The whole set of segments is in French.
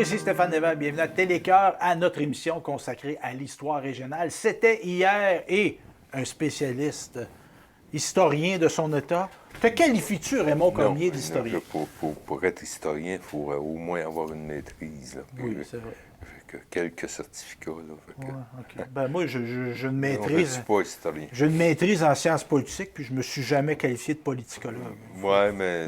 ici Stéphane Nevers. Bienvenue à Télécœur, à notre émission consacrée à l'histoire régionale. C'était hier et un spécialiste, historien de son État. Te qualifies-tu, Raymond Cormier, d'historien? Pour être historien, il faut au moins avoir une maîtrise. Là, oui, c'est vrai. Quelques certificats. Là, okay. Ben, moi, je ne maîtrise. Je ne suis pas historien. Je ne maîtrise en sciences politiques, puis je ne me suis jamais qualifié de politicologue. Oui, mais.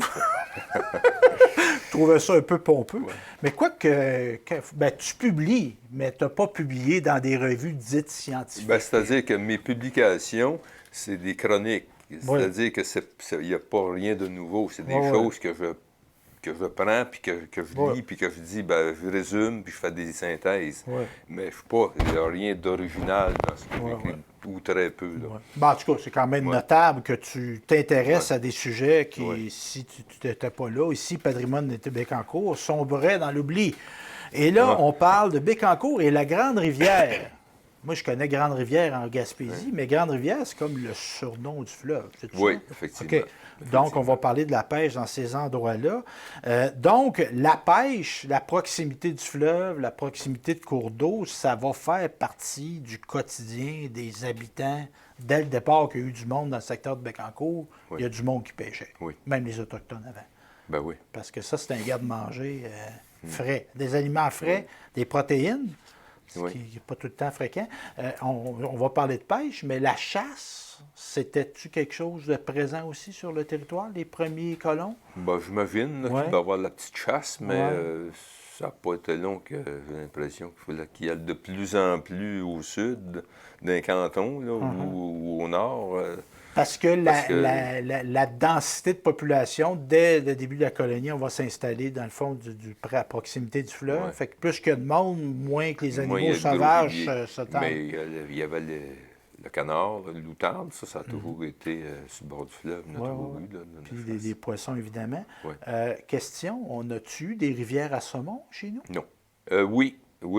Je trouvais ça un peu pompeux. Ouais. Mais quoi que ben, tu publies, mais tu n'as pas publié dans des revues dites scientifiques. Ben, c'est-à-dire que mes publications, c'est des chroniques. C'est-à-dire qu'il n'y a pas rien de nouveau. C'est des choses que je prends, puis que je lis, puis que je dis, ben, je résume, puis je fais des synthèses. Mais il n'y a rien d'original dans ce que j'écris, ou très peu. Là. Ben, en tout cas, c'est quand même notable que tu t'intéresses à des sujets qui, si tu n'étais pas là, ici, Patrimoine de Bécancour, sombrait dans l'oubli. Et là, on parle de Bécancour et la Grande Rivière. Moi, je connais Grande Rivière en Gaspésie, mais Grande Rivière, c'est comme le surnom du fleuve. Oui, effectivement. Okay. Donc, on va parler de la pêche dans ces endroits-là. Donc, la pêche, la proximité du fleuve, la proximité de cours d'eau, ça va faire partie du quotidien des habitants. Dès le départ qu'il y a eu du monde dans le secteur de Bécancour, il y a du monde qui pêchait. Même les Autochtones avant. Ben oui. Parce que ça, c'est un garde-manger frais. Des aliments frais, des protéines. Ce qui n'est pas tout le temps fréquent. On va parler de pêche, mais la chasse, c'était-tu quelque chose de présent aussi sur le territoire, les premiers colons? Ben, j'imagine qu'il doit y avoir la petite chasse, mais ça n'a pas été long que j'ai l'impression qu'il y a de plus en plus au sud d'un canton là, ou au nord. Parce que la densité de population, dès le début de la colonie, on va s'installer dans le fond à proximité du fleuve. Fait que plus qu'il y a de monde, moins que les animaux sauvages se tendent. Mais il y avait le canard, le loutarde, ça a toujours été sur le bord du fleuve. Puis des poissons, évidemment. Question, on a-tu eu des rivières à saumon chez nous? Non. Oui,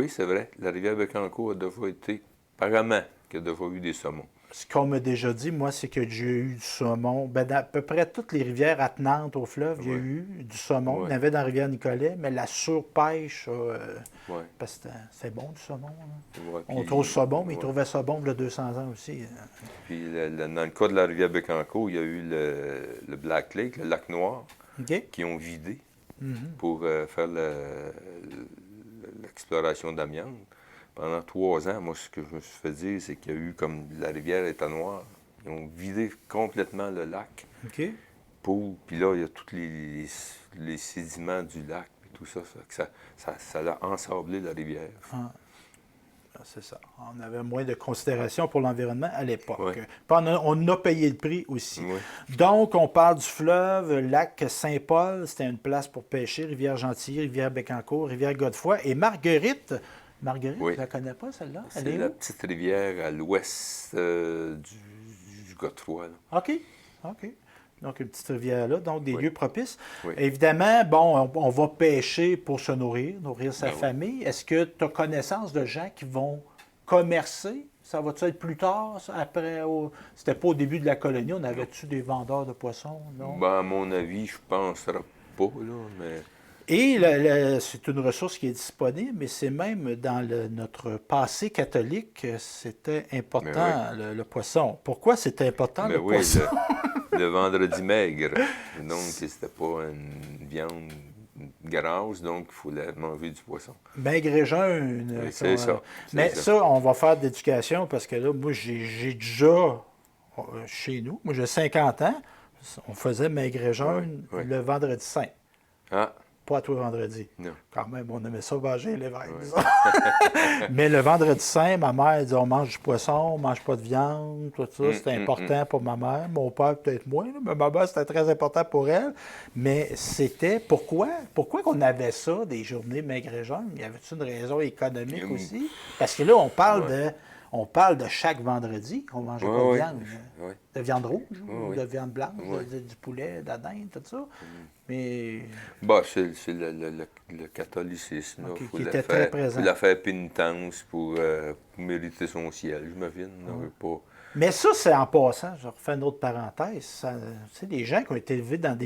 c'est vrai. La rivière Bécancour a déjà été, apparemment, qu'il y a déjà eu des saumons. Ce qu'on m'a déjà dit, moi, c'est que j'ai eu du saumon. Ben, dans à peu près toutes les rivières attenantes au fleuve, il y a eu du saumon. Il y en avait dans la rivière Nicolet, mais la surpêche, parce que c'est bon du saumon. On trouve ça bon, mais ils trouvaient ça bon il y a 200 ans aussi. Puis dans le cas de la rivière Bécancour, il y a eu le Black Lake, le lac Noir, qui ont vidé pour faire l'exploration d'amiante. Pendant 3 ans, moi, ce que je me suis fait dire, c'est qu'il y a eu comme la rivière était noire. Ils ont vidé complètement le lac. Puis là, il y a tous les sédiments du lac et tout ça. Ça a ensablé la rivière. C'est ça. On avait moins de considération pour l'environnement à l'époque. On a payé le prix aussi. Donc, on parle du fleuve, lac Saint-Paul, c'était une place pour pêcher, rivière Gentilly, rivière Bécancour, rivière Godefroy et Marguerite, je ne la connais pas, celle-là. C'est la petite rivière à l'ouest du Godefroy. OK. Donc, une petite rivière là, donc des lieux propices. Évidemment, bon, on va pêcher pour se nourrir sa famille. Est-ce que tu as connaissance de gens qui vont commercer? Ça va-tu être plus tard, après? C'était pas au début de la colonie. On avait-tu des vendeurs de poissons? Non? Ben, à mon avis, je ne penserais pas, là, mais... Et c'est une ressource qui est disponible, mais c'est même dans notre passé catholique, c'était important, le poisson. Pourquoi c'était important, le poisson? Le vendredi maigre. Donc, c'était pas une viande grasse, donc il fallait manger du poisson. Maigre et jeune. C'est ça. Mais ça, on va faire de l'éducation, parce que là, moi, j'ai déjà, chez nous, moi j'ai 50 ans, on faisait maigre et jeune le vendredi saint. Pas à tous les vendredis. Non. Quand même, on aimait ça manger l'évêque. Mais le vendredi saint, ma mère disait on mange du poisson, on mange pas de viande, tout ça. C'était important pour ma mère. Mon père, peut-être moins, mais ma mère, c'était très important pour elle. Mais c'était pourquoi qu'on avait ça, des journées maigre et jeune? Y avait-tu une raison économique aussi? Parce que là, on parle de. on parle de chaque vendredi qu'on ne mangeait pas de viande. De viande rouge ou de viande blanche, du poulet, de la dinde, tout ça. Mais... Bah, c'est le catholicisme. Qui était très présent. Il faut la faire pénitence pour mériter son ciel, j'imagine. Pas... Mais ça, c'est en passant, je refais une autre parenthèse. Tu sais, les gens qui ont été élevés dans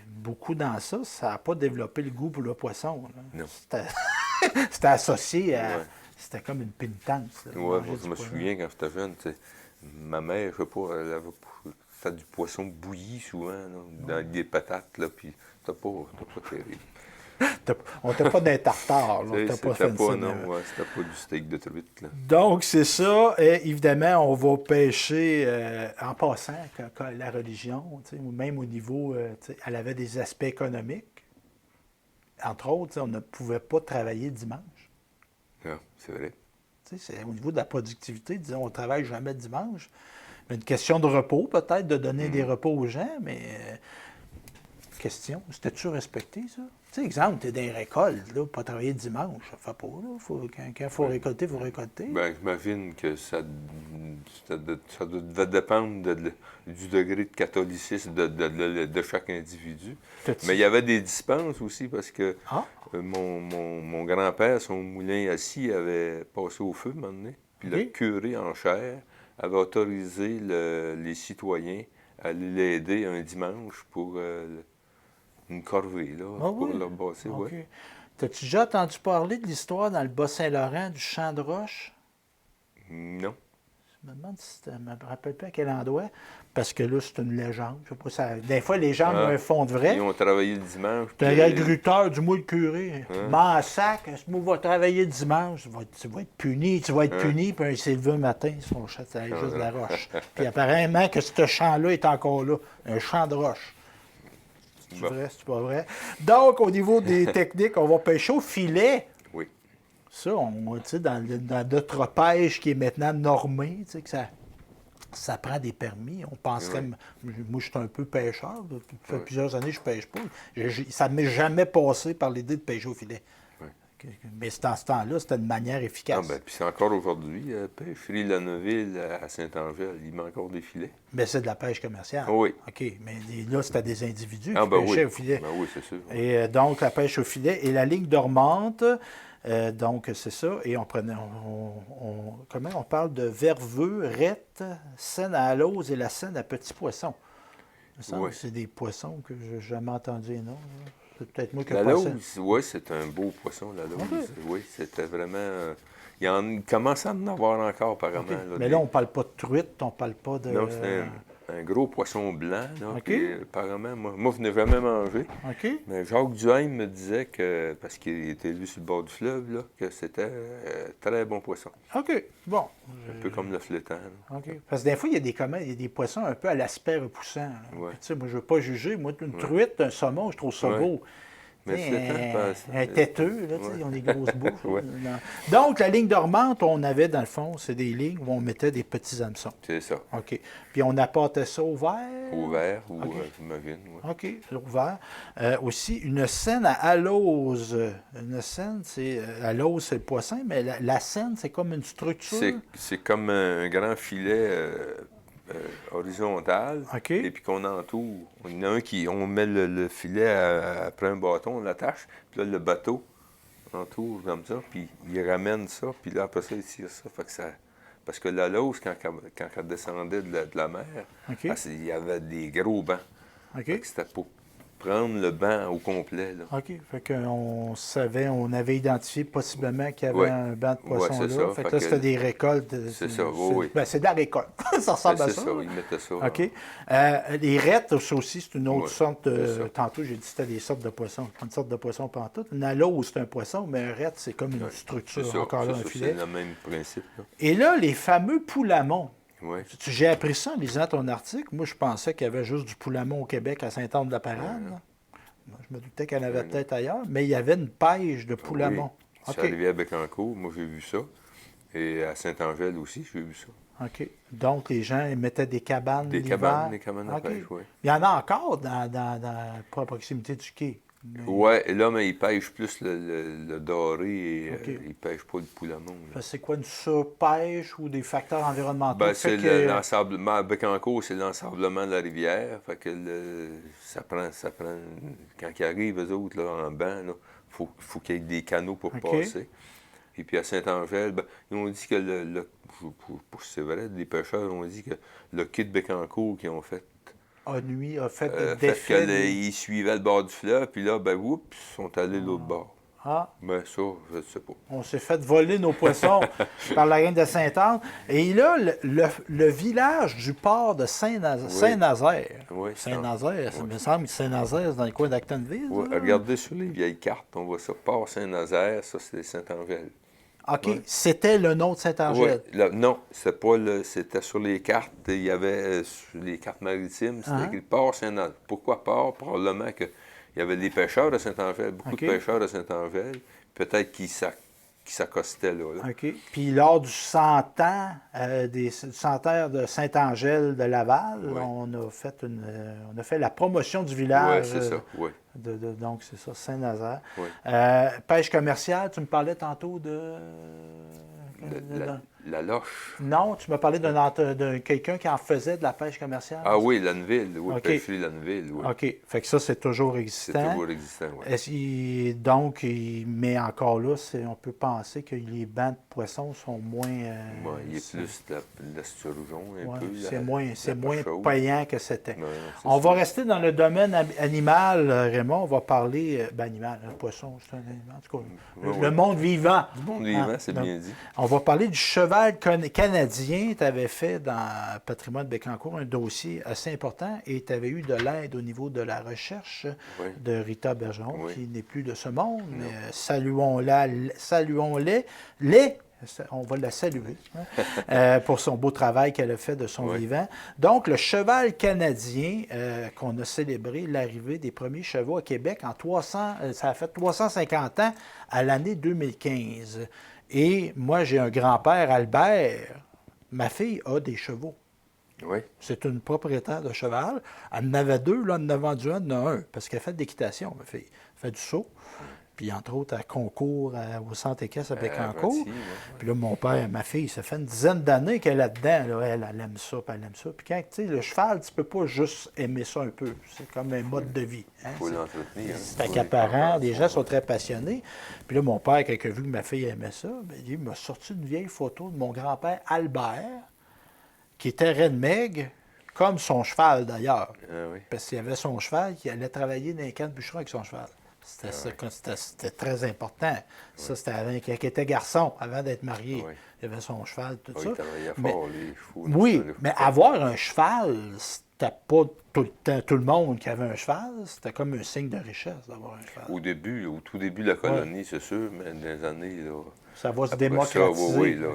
beaucoup dans ça, ça n'a pas développé le goût pour le poisson. Là. Non. C'était associé à... C'était comme une pénitence. Oui, je me souviens quand j'étais jeune, ma mère, je sais pas, elle avait fait du poisson bouilli souvent, là, dans des patates, là, puis c'était pas terrible. On n'était pas d'un tartare, là. C'était pas du steak de truite, là. Donc, c'est ça. Et évidemment, on va pêcher en passant, la religion, ou même au niveau, elle avait des aspects économiques. Entre autres, on ne pouvait pas travailler dimanche. Ah, c'est vrai. C'est au niveau de la productivité, disons, on ne travaille jamais dimanche. Une question de repos, peut-être, de donner des repos aux gens, mais question, c'était-tu respecté, ça? Tu sais, exemple, tu es dans les récoltes, là, pas travailler dimanche, ça ne fait pas, là. Quand il faut récolter, il faut récolter. Bien, j'imagine que ça devait dépendre du degré de catholicisme de chaque individu. Mais il y avait des dispenses aussi, parce que mon grand-père, son moulin assis, avait passé au feu, un moment donné. Puis le curé en chair avait autorisé les citoyens à aller l'aider un dimanche pour une corvée, là, pour leur bosser. T'as-tu déjà entendu parler de l'histoire dans le Bas-Saint-Laurent du champ de roche? Non. Je me demande si je ne me rappelle pas à quel endroit, parce que là, c'est une légende. Je sais pas, des fois, les gens ont un fond de vrai. Ils ont travaillé le dimanche. C'est un agriculteur, du moins le curé. Mansac, ce mot va travailler le dimanche, tu vas être puni, puis il s'est levé un matin, son chat, c'est juste de la roche. Puis apparemment que ce champ-là est encore là, un champ de roche. C'est vrai, c'est pas vrai. Donc, au niveau des techniques, on va pêcher au filet. Oui. Ça, dans notre pêche qui est maintenant normée, que ça prend des permis. On penserait... Moi, je suis un peu pêcheur. Ça fait plusieurs années que je ne pêche pas. Ça ne m'est jamais passé par l'idée de pêcher au filet. Mais dans ce temps-là, c'était une manière efficace. Puis c'est encore aujourd'hui, pêcherie La Neuville à Saint-Angèle, il met encore des filets. Mais c'est de la pêche commerciale. Oui. OK, mais là, c'était des individus qui pêchaient au filet. Oui, c'est sûr. Et donc, la pêche au filet et la ligne dormante, donc c'est ça. Et on prenait, comment on parle de verveux, rette, senne à l'ose et la senne à petits poissons. C'est des poissons que je n'ai jamais entendu, non? C'est peut-être moi qui ai pensé. Oui, c'est un beau poisson, la lauze. Oui, c'était vraiment... il commençait à en avoir encore, apparemment. Là, mais là, on ne parle pas de truite, on ne parle pas de... Non, c'est un gros poisson blanc. Là, puis, apparemment, moi, je n'ai jamais mangé. Mais Jacques Duhaime me disait que, parce qu'il était élevé sur le bord du fleuve, là, que c'était très bon poisson. OK, bon. Un peu comme le flétan. OK. Parce que des fois, il y a des poissons un peu à l'aspect repoussant. Moi, je ne veux pas juger. Moi, une truite, un saumon, je trouve ça beau. Un têteux, là, ils ont des grosses bouches. Donc, la ligne dormante, on avait, dans le fond, c'est des lignes où on mettait des petits hameçons. C'est ça. OK. Puis on apportait ça au verre? Au verre, ou j'imagine. OK, au verre. Aussi, une senne à l'ose. Une senne, c'est... À l'ose, c'est le poisson, mais la senne, c'est comme une structure? C'est comme un grand filet... horizontale, et puis qu'on entoure. Il y en a un on met le filet après un bâton, on l'attache, puis là, le bateau entoure comme ça, puis il ramène ça, puis là, après ça, il tire ça. Fait que parce que la lauze, quand elle descendait de la mer, il y avait des gros bancs. Fait que c'était pour prendre le banc au complet. Là. OK. Fait qu'on savait, on avait identifié possiblement qu'il y avait un banc de poissons là. Ça. Fait que là, c'était des récoltes. C'est ça, oui. Ben, c'est de la récolte. Ça ressemble à ça. C'est ça, ils mettaient ça. OK. Les rettes, ça aussi, c'est une autre sorte. Tantôt, j'ai dit que c'était des sortes de poissons. Une sorte de poisson pantoute. Une alose, c'est un poisson, mais un rette, c'est comme une structure. C'est ça, encore là, un filet. C'est le même principe. Là. Et là, les fameux poulamons. Oui. J'ai appris ça en lisant ton article. Moi, je pensais qu'il y avait juste du poulamon au Québec à Saint-Anne-de-la-Parade. Je me doutais qu'il y en avait peut-être ailleurs, mais il y avait une pêche de poulamon. Oui, ça arrivait à Bécancour, moi j'ai vu ça. Et à Saint-Angèle aussi, j'ai vu ça. OK. Donc, les gens mettaient des cabanes Des cabanes à pêche, oui. Il y en a encore pas à proximité du quai. Oui, là, mais ils pêchent plus le doré et ils ne pêchent pas le poulamon. C'est quoi, une surpêche ou des facteurs environnementaux? Ben, c'est l'ensablement. À Bécancour, c'est l'ensablement de la rivière. Fait que ça prend. Quand ils arrivent, eux autres, là, en banc, il faut qu'il y ait des canaux pour passer. Et puis à Saint-Angèle, ben, ils ont dit que c'est vrai, des pêcheurs ont dit que le quai de Bécancour qu'ils ont fait. A fait défait. Ils suivaient le bord du fleuve, puis là, ben, oups, ils sont allés de l'autre bord. Ah. Ben, ça, je ne sais pas. On s'est fait voler nos poissons par la reine de Sainte-Anne. Et là, le village du port de Saint-Nazaire. Oui, Saint-Nazaire, ça me semble que Saint-Nazaire, c'est dans le coin d'Actonville. Oui, regardez sur les vieilles cartes, on voit ça. Port Saint-Nazaire, ça, c'est Saint-Angèle. OK, c'était le nom de Saint-Angèle. Oui, non, c'était sur les cartes, il y avait sur les cartes maritimes, c'était écrit Port Saint-Angèle. Pourquoi port? Probablement qu'il y avait des pêcheurs de Saint-Angèle, beaucoup de pêcheurs de Saint-Angèle, peut-être qui s'accostaient là. OK. Puis lors du 100 ans, du centenaire de Saint-Angèle de Laval, on a fait la promotion du village. Oui, c'est ça, oui. Donc, c'est ça, Saint-Nazaire. Oui. Pêche commerciale, tu me parlais tantôt de... La loche. Non, tu m'as parlé de quelqu'un qui en faisait de la pêche commerciale. Ah oui, Lanneville, oui, pêcherie Lanneville, oui. OK, fait que ça, c'est toujours existant. C'est toujours existant, oui. Donc, mais encore là, on peut penser que les bancs de poissons sont moins... il est plus de l'esturgeon, un peu. C'est moins payant que c'était. On va rester dans le domaine animal, Raymond. On va parler... animal, un poisson, c'est un animal. En tout cas, le monde vivant. Le monde vivant, c'est bien dit. On va parler du cheval canadien. Tu avais fait dans Patrimoine de Bécancour un dossier assez important et tu avais eu de l'aide au niveau de la recherche de Rita Bergeron, qui n'est plus de ce monde. Mais saluons-les. On va la saluer pour son beau travail qu'elle a fait de son vivant. Donc, le cheval canadien, qu'on a célébré l'arrivée des premiers chevaux à Québec ça a fait 350 ans à l'année 2015. Et moi, j'ai un grand-père, Albert. Ma fille a des chevaux. Oui. C'est une propriétaire de cheval. Elle en avait deux, là, elle en a vendu un, elle en a un, parce qu'elle fait de l'équitation, ma fille. Elle fait du saut. Puis, entre autres, elle concourt au Centre équestre à Bécancour. Puis là, mon père, ma fille, ça fait une dizaine d'années qu'elle est là-dedans. Là. Elle aime ça, puis elle aime ça. Puis quand, tu sais, le cheval, tu peux pas juste aimer ça un peu. C'est comme un mode de vie. Il faut l'entretenir. C'est accaparant. Les gens sont très passionnés. Puis là, mon père, quand il a vu que ma fille aimait ça, il m'a sorti une vieille photo de mon grand-père, Albert, qui était Renmeg, comme son cheval, d'ailleurs. Parce qu'il avait son cheval, qui allait travailler dans les camps de bûcheron avec son cheval. C'était très important. Ça, c'était quand il était garçon, avant d'être marié. Il avait son cheval, tout ça. Il travaillait fort, les chevaux. Oui, mais avoir un cheval, c'était pas tout le monde qui avait un cheval. C'était comme un signe de richesse d'avoir un cheval. Au tout début de la colonie, c'est sûr, mais dans les années... Là, ça va se démocratiser. Là,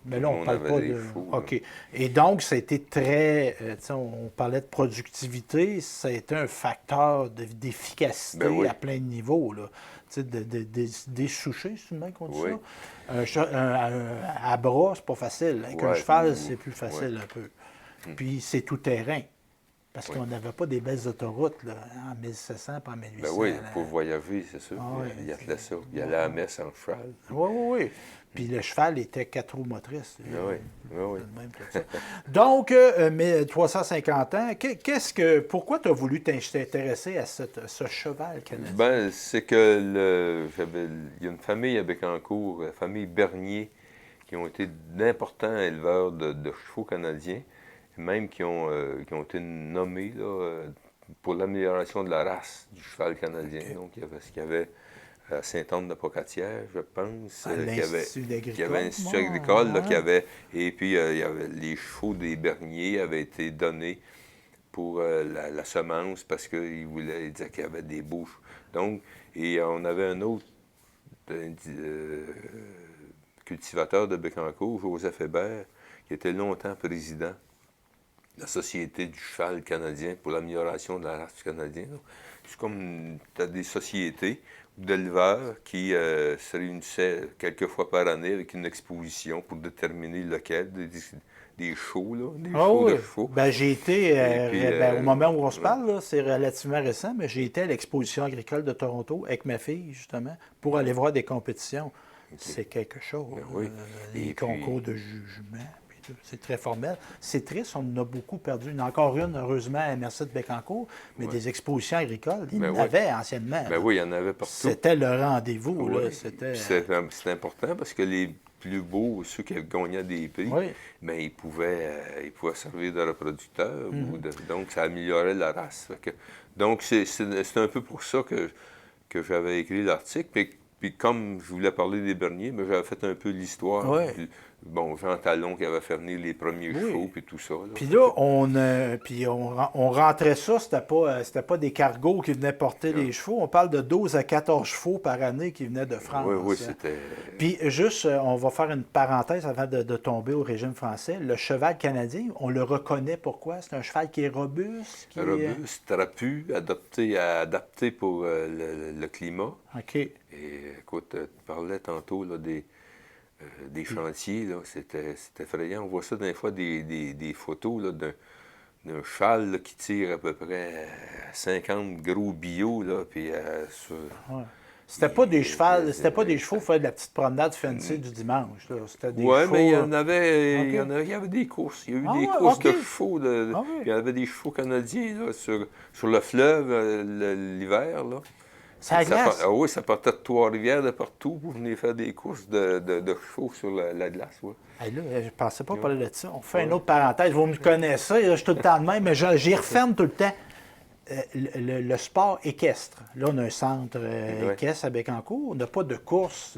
mais là, on ne parle pas de... OK. Et donc, ça a été très... on parlait de productivité. Ça a été un facteur d'efficacité à plein de niveaux. Là. Des souchés, c'est le même qu'on dit ça? À bras, c'est pas facile. Avec un cheval, c'est plus facile un peu. Puis, c'est tout terrain. Parce qu'on n'avait pas des belles autoroutes là, en 1700 et en 1800. Ben oui, pour voyager, c'est sûr. Il y a ça. Il y allait à la messe en cheval. Oui. Puis le cheval était 4 roues motrices. Oui. Même que ça. Donc, 350 ans, pourquoi tu as voulu t'intéresser à ce cheval canadien? Ben, c'est que il y a une famille à Bécancour, la famille Bernier, qui ont été d'importants éleveurs de chevaux canadiens, même qui ont été nommés là, pour l'amélioration de la race du cheval canadien. Donc, il y avait à Sainte-Anne-de-Pocatière, je pense, il y avait un institut agricole, et puis il y avait les chevaux des Berniers avaient été donnés pour la semence parce qu'ils disaient qu'il y avait des beaux chevaux. Donc, et on avait un autre cultivateur de Bécancour, Joseph Hébert, qui était longtemps président de la Société du cheval canadien pour l'amélioration de la race canadienne. C'est comme tu as des sociétés d'éleveurs qui se réunissaient quelques fois par année avec une exposition pour déterminer lequel des shows, là, des Ah shows oui. de chevaux. Ben, j'ai été, puis, au moment où on se parle, là, c'est relativement récent, mais j'ai été à l'exposition agricole de Toronto avec ma fille, justement, pour aller voir des compétitions. C'est quelque chose. Ben oui. Les Et concours de jugement, puis tout, c'est très formel. C'est triste, on en a beaucoup perdu. Il y en a encore une, heureusement, à Merci de Bécancour, mais des expositions agricoles, il y en avait anciennement. Ben oui, il y en avait partout. C'était le rendez-vous. Oui. Là, c'était... C'est important parce que les plus beaux, ceux qui gagnaient des prix, ben, ils pouvaient servir de reproducteurs. Donc, ça améliorait la race. Donc, c'est un peu pour ça que j'avais écrit l'article. Puis comme je voulais parler des Berniers, mais j'avais fait un peu l'histoire. Bon, Jean Talon qui avait fait venir les premiers chevaux, puis tout ça. Là. Puis là, on rentrait ça, c'était pas des cargos qui venaient porter les chevaux. On parle de 12 à 14 chevaux par année qui venaient de France. Oui, c'était... Puis juste, on va faire une parenthèse avant de tomber au régime français. Le cheval canadien, on le reconnaît pourquoi? C'est un cheval qui est robuste? Robuste, trapu, adapté pour le climat. OK. Et écoute, tu parlais tantôt là, des chantiers, là, c'était effrayant. On voit ça des fois, des photos là, d'un cheval là, qui tire à peu près 50 gros bio, là, puis C'était pas des chevaux pour faire de la petite promenade fancy du dimanche. C'était des chevaux... mais il y avait des courses. Il y a eu des courses de chevaux. Il y avait des chevaux canadiens là, sur le fleuve l'hiver, là. Ça glace? Oui, ça partait de Trois-Rivières, de partout, pour venir faire des courses de chevaux sur la glace. Ouais. Hey, là, je ne pensais pas parler de ça. On fait une autre parenthèse. Vous me connaissez, je suis tout le temps de même, mais j'y referme tout le temps. Le sport équestre. Là, on a un centre équestre à Bécancour. On n'a pas de course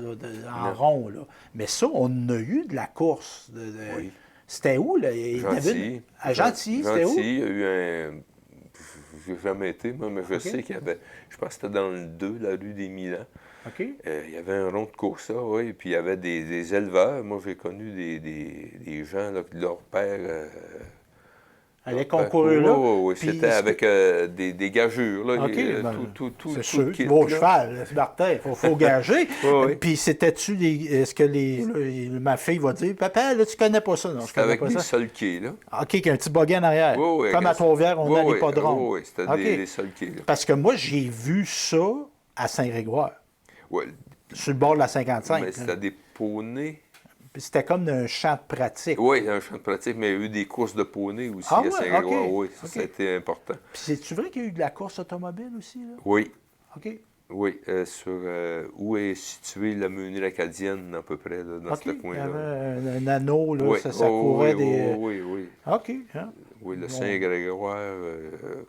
en rond. Là. Mais ça, on a eu de la course. Oui. C'était où, là? Gentilly. À Gentilly, c'était où? Il y a eu un... Je n'ai jamais été, moi, mais je sais qu'il y avait... Je pense que c'était dans le 2, la rue des Milans. OK. Il y avait un rond de course, ça, oui. Puis il y avait des éleveurs. Moi, j'ai connu des gens, là, leur père... allait concourir là. Oui, c'était avec des gagures. Là, c'est sûr, beau cheval, Martin, il faut gager. Puis c'était-tu est-ce que ma fille va dire, papa, là, tu connais pas ça? Non, c'était avec des solquets, là. OK, avec un petit buggy en arrière. Comme à Trois-Rivières, on a l'hippodrome. Oui, c'était des solquets. Là. Parce que moi, j'ai vu ça à Saint-Grégoire. Oui. Sur le bord de la 55. Mais c'était des poneys. C'était comme un champ de pratique. Oui, un champ de pratique, mais il y a eu des courses de poneys aussi à Saint-Grégoire. Oui, ça a été important. Puis c'est-tu vrai qu'il y a eu de la course automobile aussi? Là? Oui. OK. Oui, sur où est située la Meunière acadienne, à peu près, là, dans ce coin-là. Il y avait un anneau, là, ça courait des... Oui. OK. Hein? Oui, le Saint-Grégoire,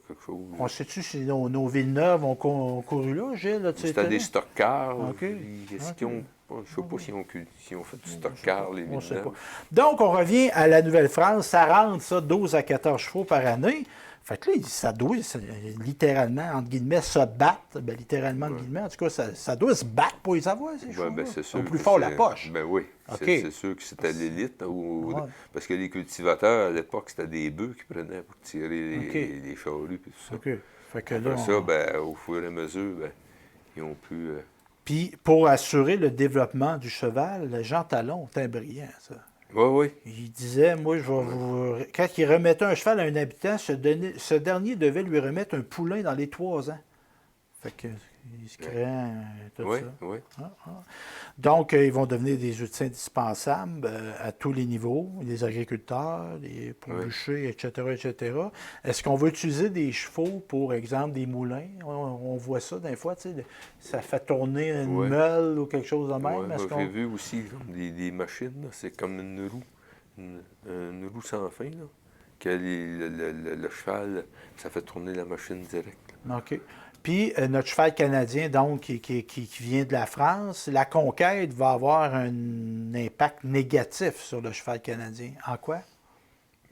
quelque chose. On sait-tu si nos Villeneuve ont couru là, Gilles? C'était des stock-cars. OK. Est-ce qu'ils ont... Je ne sais pas s'ils ont fait du stock-car, les Villeneuve. On sait pas. Donc, on revient à la Nouvelle-France. Ça rentre, ça, 12 à 14 chevaux par année. Fait que là, ça doit littéralement, entre guillemets, se battre. Ben, littéralement, entre guillemets. En tout cas, ça doit se battre pour les avoir, ces chevaux. Ben, c'est sûr. Au plus fort la poche. Ben oui. C'est sûr que c'était l'élite. Parce que les cultivateurs, à l'époque, c'était des bœufs qui prenaient pour tirer les charrues et tout ça. OK. Fait que là, après ça, ben, au fur et à mesure, ben, ils ont pu... Puis, pour assurer le développement du cheval, Jean Talon, c'est un brillant, ça. Oui. Il disait, moi, je vais vous... Quand il remettait un cheval à un habitant, ce dernier devait lui remettre un poulain dans les 3 ans. Fait que, il se créait tout ça. Oui. Donc, ils vont devenir des outils indispensables à tous les niveaux, les agriculteurs, pour bûcher, etc. Est-ce qu'on va utiliser des chevaux, pour exemple, des moulins? On voit ça des fois, tu sais, ça fait tourner une meule ou quelque chose de même. J'ai vu aussi des machines, c'est comme une roue, une roue sans fin, là, que le cheval, ça fait tourner la machine direct. OK. Puis, notre cheval canadien, donc, qui vient de la France, la conquête va avoir un impact négatif sur le cheval canadien. En quoi?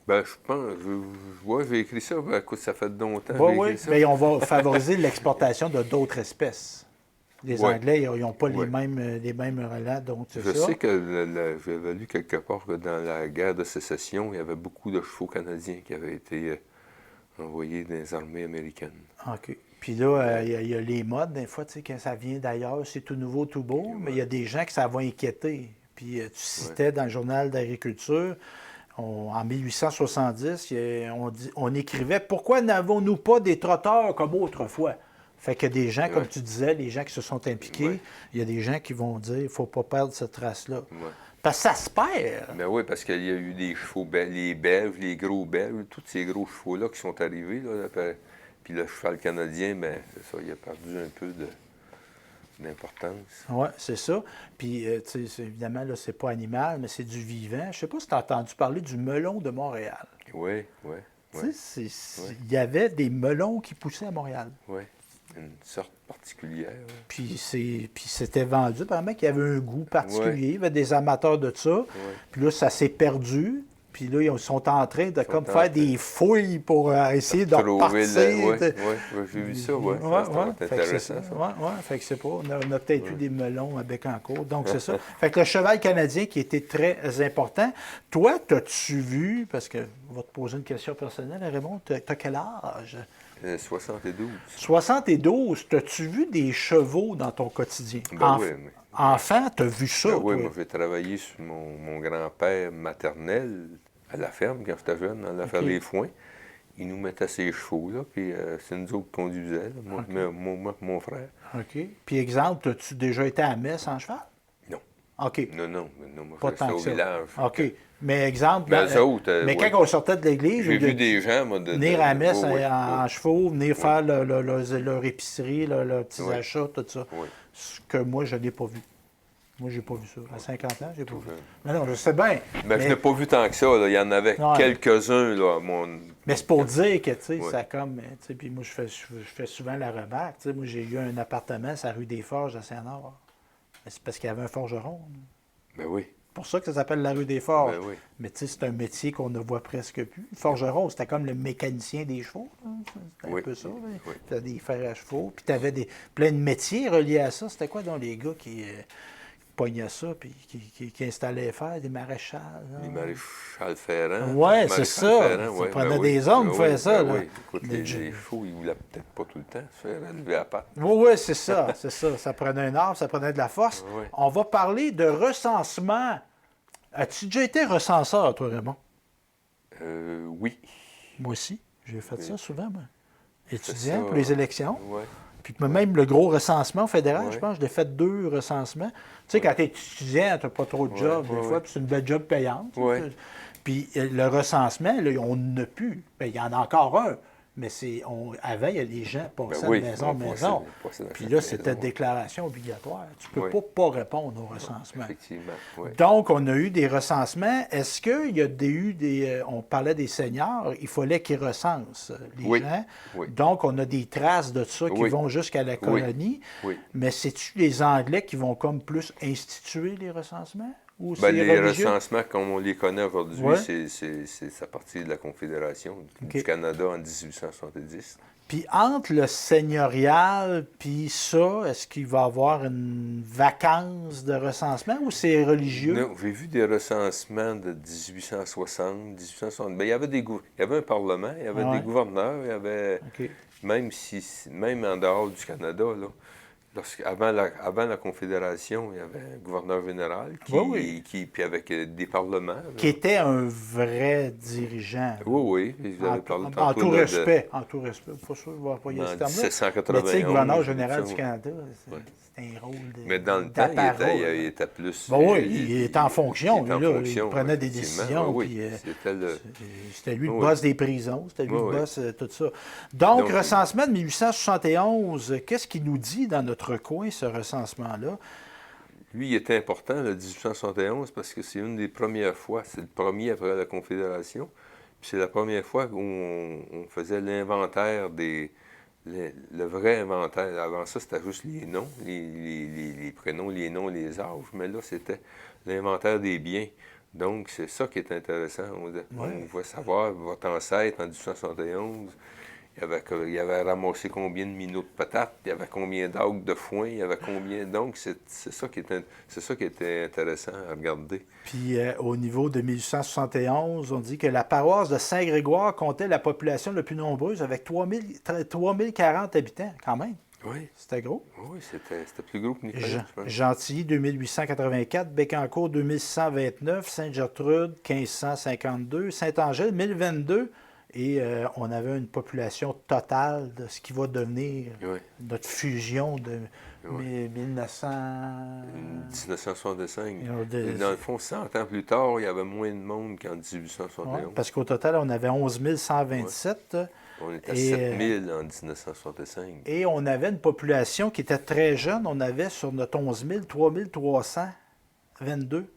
Ben, je pense, j'ai écrit ça, ben, écoute, ça fait longtemps. Oui, mais on va favoriser l'exportation de d'autres espèces. Les Anglais, ils n'ont pas les mêmes relats, donc c'est ça. Je sais que j'avais lu quelque part que dans la guerre de sécession, il y avait beaucoup de chevaux canadiens qui avaient été envoyés dans les armées américaines. OK. Puis là, il y a les modes, des fois, tu sais, quand ça vient d'ailleurs, c'est tout nouveau, tout beau, mais il y a des gens que ça va inquiéter. Puis tu citais dans le journal d'agriculture En 1870, on écrivait « Pourquoi n'avons-nous pas des trotteurs comme autrefois? » Fait que des gens, comme tu disais, les gens qui se sont impliqués, il y a des gens qui vont dire « Il ne faut pas perdre cette trace-là. » Parce que ça se perd. Ben oui, parce qu'il y a eu des chevaux, les belges, les gros belges, tous ces gros chevaux-là qui sont arrivés. Là, puis le cheval canadien, ben c'est ça, il a perdu un peu d'importance. Oui, c'est ça. Puis, tu sais, évidemment, là, c'est pas animal, mais c'est du vivant. Je sais pas si tu as entendu parler du melon de Montréal. Oui, oui. Tu sais, il y avait des melons qui poussaient à Montréal. Oui, une sorte particulière. Puis c'était vendu. Apparemment qu'il y avait un goût particulier. Il y avait des amateurs de ça. Puis là, ça s'est perdu. Puis là, ils sont en train de faire des fouilles pour essayer de repartir. Oui, j'ai vu ça, oui. C'est intéressant, ça. Oui, fait que c'est pas... On a peut-être eu des melons à Bécancour. Donc, c'est ça. Fait que le cheval canadien qui était très important. Toi, t'as-tu vu, parce que on va te poser une question personnelle, Raymond, t'as quel âge? 72. 72. T'as-tu vu des chevaux dans ton quotidien? Ben oui. Enfant, t'as vu ça? Ben oui, moi j'ai travaillé sur mon grand-père maternel à la ferme quand j'étais jeune, à faire les foins. Il nous mettait ses chevaux, là, puis c'est nous autres qui conduisaient, là, moi et mon frère. OK. Puis exemple, as-tu déjà été à Metz en cheval? Non. OK. Non, moi pas je restais au village. OK. Mais exemple, mais quand on sortait de l'église, j'ai vu des gens, moi, venir à Metz en chevaux, venir faire leur épicerie, leurs petits achats, tout ça. Oui. Ce que moi, je n'ai pas vu. Moi, j'ai pas vu ça. À 50 ans, j'ai pas vu. Mais non, je sais bien. Mais je n'ai pas vu tant que ça. Là. Il y en avait quelques-uns. Là, Mais c'est pour dire que, tu sais, ça comme... Tu sais, puis moi, je fais souvent la remarque. Tu sais, moi, j'ai eu un appartement sur la rue des Forges à Saint-Nord. Mais c'est parce qu'il y avait un forgeron. Ben oui. C'est pour ça que ça s'appelle la rue des Forges. Ben oui. Mais tu sais, c'est un métier qu'on ne voit presque plus. Le forgeron, c'était comme le mécanicien des chevaux. C'était un peu ça. Oui. Tu as des fers à chevaux. Puis tu avais plein de métiers reliés à ça. C'était quoi, donc, les gars qui pognaient ça puis qui installaient les fers, des maréchals? Les maréchals ferrants. Oui, c'est ça. Ça prenait des hommes pour faire ça. Oui, écoute, les chevaux, ils ne voulaient peut-être pas tout le temps se faire lever à pattes. Oui, c'est ça. C'est ça. Ça prenait un art, ça prenait de la force. Oui. On va parler de recensement. As-tu déjà été recenseur, toi, Raymond? Oui. Moi aussi. J'ai fait ça souvent, moi. Étudiant pour les élections. Oui. Puis même le gros recensement fédéral, je pense, je l'ai fait 2 recensements. Tu sais, quand tu es étudiant, tu n'as pas trop de job, des fois, puis c'est une belle job payante. Puis le recensement, là, on n'a plus. Bien, il y en a encore un. Mais avant, il y a des gens passaient de maison en maison. Puis là, c'était déclaration obligatoire. Tu ne peux pas répondre au recensement. Effectivement, oui. Donc, on a eu des recensements. Est-ce qu'il y a eu des... On parlait des seniors, il fallait qu'ils recensent les gens. Oui. Donc, on a des traces de ça qui vont jusqu'à la colonie. Oui. Mais c'est-tu les Anglais qui vont comme plus instituer les recensements? Ou les recensements, comme on les connaît aujourd'hui, c'est à partir de la Confédération du Canada en 1870. Puis entre le seigneurial puis ça, est-ce qu'il va y avoir une vacance de recensement ou c'est religieux? Non, j'ai vu des recensements de 1860, 1860. Bien, il y avait un parlement, il y avait des gouverneurs, il y avait... Même en dehors du Canada, là, avant la Confédération, il y avait un gouverneur général puis avec des parlements. Là. Qui était un vrai dirigeant. Oui. En tout respect. En tout respect. Pas sûr, je ne vais pas y aller ce terme-là. 1791. Mais tu sais, gouverneur général du Canada, c'est un rôle de... Mais dans le temps, il était plus... il était en fonction. Il prenait des décisions. C'était lui le boss des prisons. C'était lui le boss tout ça. Donc, recensement de 1871, qu'est-ce qu'il nous dit dans notre coin, ce recensement-là? Lui, il était important, le 1871, parce que c'est une des premières fois, c'est le premier après la Confédération, puis c'est la première fois où on faisait l'inventaire le vrai inventaire. Avant ça, c'était juste les noms, les prénoms, les noms, les âges, mais là, c'était l'inventaire des biens. Donc, c'est ça qui est intéressant. On va savoir, votre ancêtre en 1871, il avait ramassé combien de minots de patates, il y avait combien d'arcs de foin, il y avait combien... Donc, c'est ça qui était intéressant à regarder. Puis, au niveau de 1871, on dit que la paroisse de Saint-Grégoire comptait la population la plus nombreuse avec 3040 habitants, quand même. Oui. C'était gros. Oui, c'était plus gros que Nicolet, je pense. Gentilly, 2884. Bécancour, 2629. Sainte-Gertrude, 1552. Saint-Angèle, 1022. Et on avait une population totale de ce qui va devenir notre fusion de 1965. Dans le fond, 100 ans plus tard, il y avait moins de monde qu'en 1871. Ouais, parce qu'au total, on avait 11 127. On était à 7 000 en 1965. Et on avait une population qui était très jeune. On avait sur notre 11 000, 3 322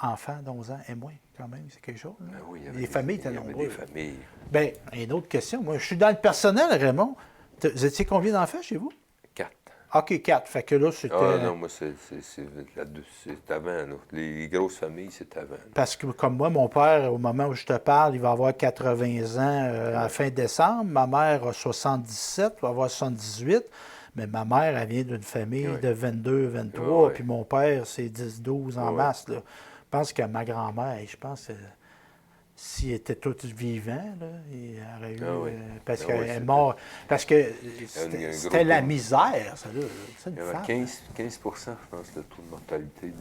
enfants d'11 ans et moins, quand même. C'est quelque chose. Ben oui, les familles étaient nombreuses. Des familles. Bien, une autre question. Moi, je suis dans le personnel, Raymond. Vous étiez combien d'enfants chez vous? 4. OK, 4. Fait que là, c'était... Ah non, moi, c'est avant. Là. Les grosses familles, c'est avant. Là. Parce que, comme moi, mon père, au moment où je te parle, il va avoir 80 ans à fin décembre. Ma mère a 77, va avoir 78. Mais ma mère, elle vient d'une famille de 22, 23. Puis mon père, c'est 10, 12 en masse. Là. Je pense que ma grand-mère, s'il était tout vivant, là, il aurait eu... parce qu'elle est morte. Parce que c'était la misère, ça, là. Il y avait 15 je pense, le taux de mortalité des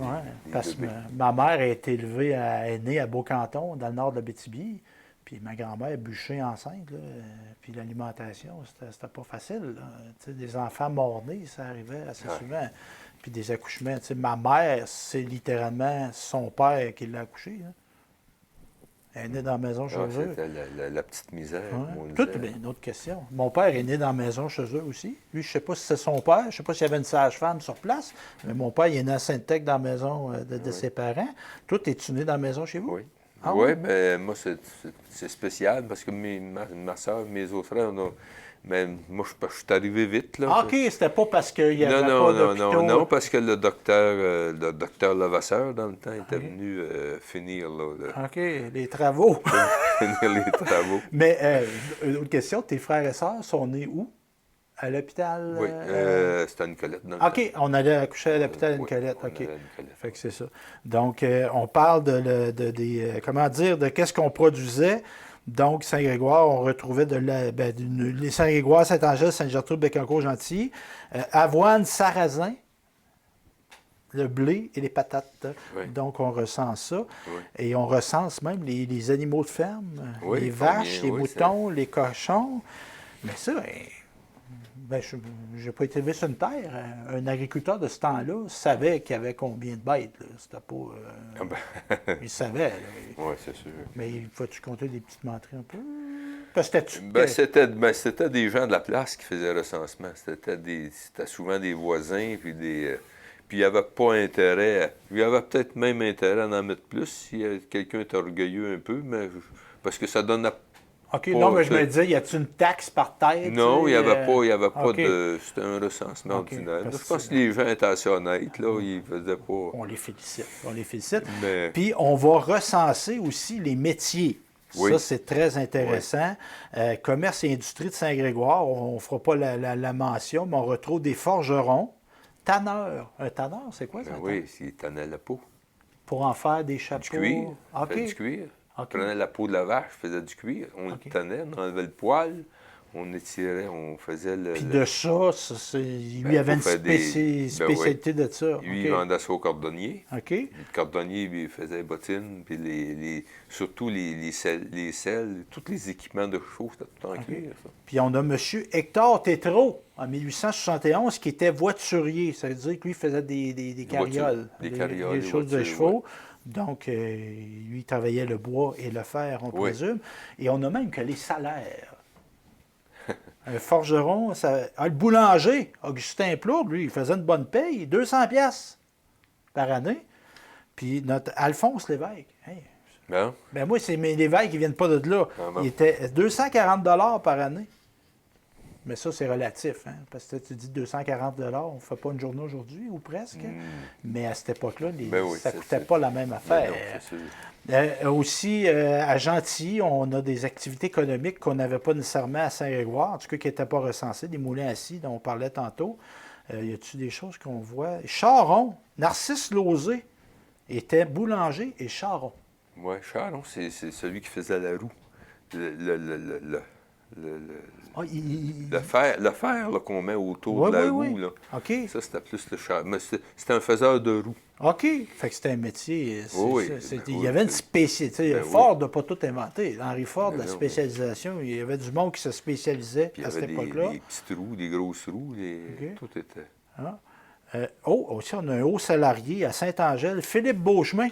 parce bébés. que ma mère a été élevée, est née à Beaucanton, dans le nord de l'Abitibi. Puis ma grand-mère bûchée enceinte, là, puis l'alimentation, c'était pas facile. Des enfants morts-nés, ça arrivait assez souvent. Puis des accouchements. Ma mère, c'est littéralement son père qui l'a accouchée. Hein. Elle est née dans la maison chez eux. C'était la petite misère. Une autre question. Mon père est né dans la maison chez eux aussi. Lui, je ne sais pas si c'est son père, je ne sais pas s'il y avait une sage-femme sur place, mais mon père, il est né à Sainte-Tech dans la maison de ses parents. Toi, es-tu né dans la maison chez vous? Oui. Oui, mais moi, c'est spécial parce que ma soeur, mes autres frères, mais moi, je suis arrivé vite. Là. OK, c'était pas parce qu'il y avait pas d'hôpitaux. Non, parce que le docteur Levasseur, dans le temps, était venu finir. Là, OK, les travaux. finir les travaux. Mais, une autre question, tes frères et sœurs sont nés où? À l'hôpital? Oui, c'était à Nicolette. OK, on allait accoucher à l'hôpital à Nicolette. OK. Fait que c'est ça. Donc, on parle de qu'est-ce qu'on produisait. Donc, Saint-Grégoire, on retrouvait les Saint-Grégoire, Saint-Angèle, Sainte-Gertrude, Bécancour, Gentilly, avoine, sarrasin, le blé et les patates. Oui. Donc, on recense ça. Oui. Et on recense même les animaux de ferme, les vaches, les moutons, les cochons. Mais ça, je n'ai pas été élevé sur une terre. Un agriculteur de ce temps-là savait qu'il y avait combien de bêtes. C'était pas... il savait. Oui, c'est sûr. Mais il faut-tu compter des petites menteries un peu? Parce que c'était des gens de la place qui faisaient le recensement. C'était souvent des voisins, puis Puis il n'y avait pas intérêt. Il y avait peut-être même intérêt à en mettre plus si quelqu'un était orgueilleux un peu, mais parce que ça donne... OK, non, mais je me disais, y a-t-il une taxe par tête? Non, il n'y avait pas de... C'était un recensement ordinaire. Je pense que les gens étaient assez honnêtes, là, ils faisaient pas... On les félicite. Mais... Puis on va recenser aussi les métiers. Oui. Ça, c'est très intéressant. Oui. Commerce et industrie de Saint-Grégoire, on ne fera pas la mention, mais on retrouve des forgerons, tanneurs. Un tanneur, c'est quoi ça? Oui, il tannait la peau. Pour en faire des chapeaux? Du cuir. Okay. Du cuir. On prenait la peau de la vache, faisait du cuir, on le tannait, on enlevait le poil, on étirait, on faisait le... Puis de ça, lui avait une spécialité de ça. Lui, il vendait ça au cordonnier. OK. Le cordonnier, lui, il faisait les bottines, puis surtout les selles, tous les équipements de chevaux, c'était tout en cuir, ça. Puis on a M. Hector Tétrault, en 1871, qui était voiturier. Ça veut dire que lui, faisait des carrioles. Des carrioles. Des choses de chevaux. Ouais. Donc, lui, il travaillait le bois et le fer, on présume. Et on a même que les salaires. Un forgeron, le boulanger, Augustin Plourde, lui, il faisait une bonne paye, 200 pièces par année. Puis notre Alphonse Lévesque, ben moi, c'est mes Lévesque qui ne viennent pas de là. Il était 240 $ par année. Mais ça, c'est relatif, hein? Parce que tu dis 240 $, on ne fait pas une journée aujourd'hui, ou presque. Mais à cette époque-là, ça ne coûtait pas la même affaire. Aussi, à Gentilly, on a des activités économiques qu'on n'avait pas nécessairement à Saint-Grégoire, en tout cas qui n'étaient pas recensées, des moulins à scie dont on parlait tantôt. Y a-t-il des choses qu'on voit? Charon, Narcisse Lauzé était boulanger et charron. Oui, charron, c'est celui qui faisait la roue. Le fer là, qu'on met autour de la roue. Là. OK. Ça, c'était plus le char. Mais c'était un faiseur de roues. OK. Fait que c'était un métier. Il y oui, avait une spécialité. Ford n'a pas tout inventé. Henry Ford, la spécialisation, il y avait du monde qui se spécialisait à cette époque-là. Des petites roues, des grosses roues, tout était. Aussi, on a un haut salarié à Saint-Angèle, Philippe Beauchemin,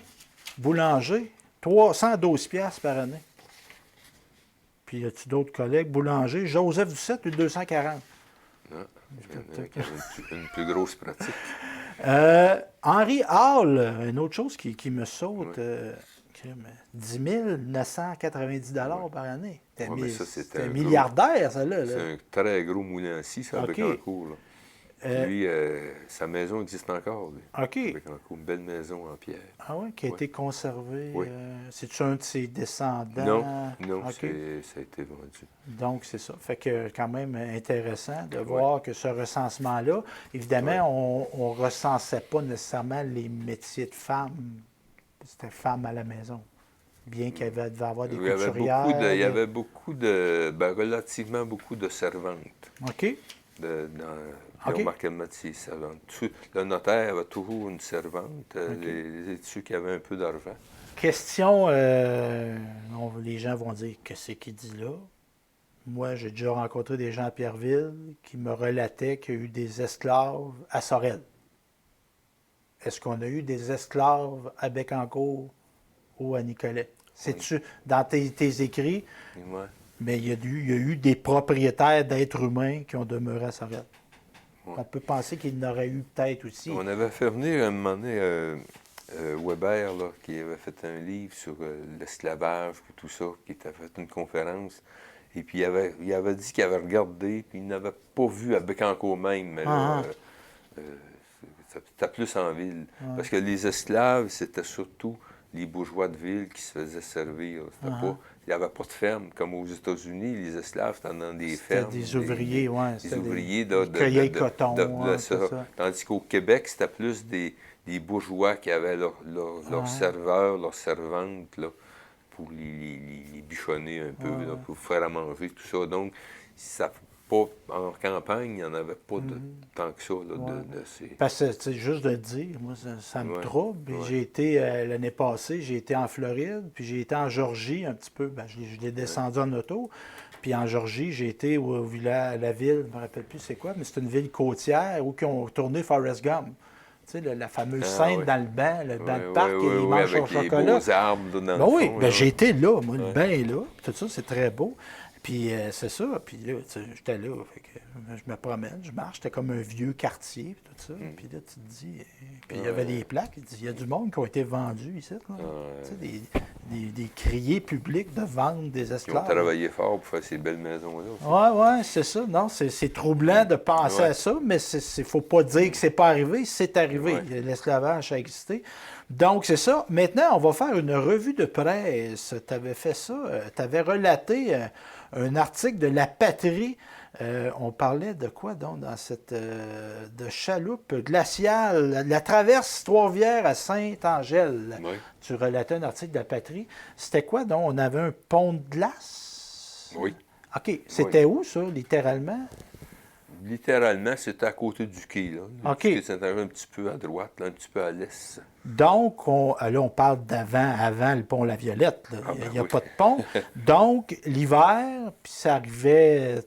boulanger, 312$ par année. Puis, y a-tu d'autres collègues? Boulanger, Joseph Ducette, 240. Non, une plus grosse pratique. Henri Hall, une autre chose qui me saute, 10 990$ par année. C'était un milliardaire, ça, là. C'est un très gros moulin-ci, ça, avec un cours, là. Lui, sa maison existe encore. Lui. OK. Avec encore une belle maison en pierre. Ah oui, qui a été conservée. Oui. C'est-tu un de ses descendants? Non, okay. Ça a été vendu. Donc, c'est ça. Fait que quand même intéressant de voir que ce recensement-là, évidemment, on ne recensait pas nécessairement les métiers de femmes. C'était femmes à la maison. Bien qu'il devait avoir des couturières. Il y avait relativement beaucoup de servantes. OK. Remarquablement, le notaire avait toujours une servante, ceux qui avaient un peu d'argent. Question, les gens vont dire, qu'est-ce qu'il dit là? Moi, j'ai déjà rencontré des gens à Pierreville qui me relataient qu'il y a eu des esclaves à Sorel. Est-ce qu'on a eu des esclaves à Bécancour ou à Nicolet? C'est-tu dans tes écrits? Ouais. Mais il y a eu des propriétaires d'êtres humains qui ont demeuré à Sorel. Ouais. On peut penser qu'il y en aurait eu peut-être aussi. On avait fait venir un moment donné Weber, là, qui avait fait un livre sur l'esclavage et tout ça, qui avait fait une conférence. Et puis il avait dit qu'il avait regardé, puis il n'avait pas vu à Bécancour même, mais là, c'était plus en ville. Parce que les esclaves, c'était surtout les bourgeois de ville qui se faisaient servir. Il n'y avait pas de ferme. Comme aux États-Unis, les esclaves, c'était dans des fermes. Des ouvriers, oui. Des ouvriers de coton. Ça. Tandis qu'au Québec, c'était plus des bourgeois qui avaient leurs serveurs, leurs servantes, là, pour les bichonner un peu, là, pour faire à manger, tout ça. Donc, en campagne, il n'y en avait pas tant que ça. Là, Parce que, c'est juste de le dire, moi, ça me trouble. J'ai été, l'année passée, j'ai été en Floride, puis j'ai été en Georgie un petit peu. Je l'ai descendu en auto. Puis en Georgie, j'ai été au village, à la ville, je ne me rappelle plus c'est quoi, mais c'est une ville côtière où ils ont tourné Forrest Gump. Tu sais, la fameuse scène dans le banc, de parc, et ils mangent son chocolat. Beaux arbres dans le fond, j'ai été là, moi, le bain est là, tout ça, c'est très beau. Puis c'est ça, puis là, j'étais là, fait que je me promène, je marche, c'était comme un vieux quartier, puis tout ça. Puis là, tu te dis, puis il y avait des plaques, il y a du monde qui ont été vendus ici, là. Tu sais, des criers publics de vente des esclaves. Ils ont travaillé fort pour faire ces belles maisons-là. Oui, c'est ça. Non, c'est troublant de penser à ça, mais il ne faut pas dire que c'est pas arrivé, c'est arrivé. L'esclavage a existé. Donc, c'est ça. Maintenant, on va faire une revue de presse. Tu avais fait ça, tu avais relaté un article de La Patrie. On parlait de quoi donc dans cette de chaloupe glaciale, la traverse Trois-Rivières à Saint-Angèle. Oui. Tu relatais un article de La Patrie. C'était quoi donc? On avait un pont de glace? Oui. OK. C'était où ça, littéralement? Littéralement, c'était à côté du quai. Là. OK. C'était un petit peu à droite, là, un petit peu à l'est. Donc, là, on parle avant le pont La Violette. Il n'y a pas de pont. Donc, l'hiver, puis ça arrivait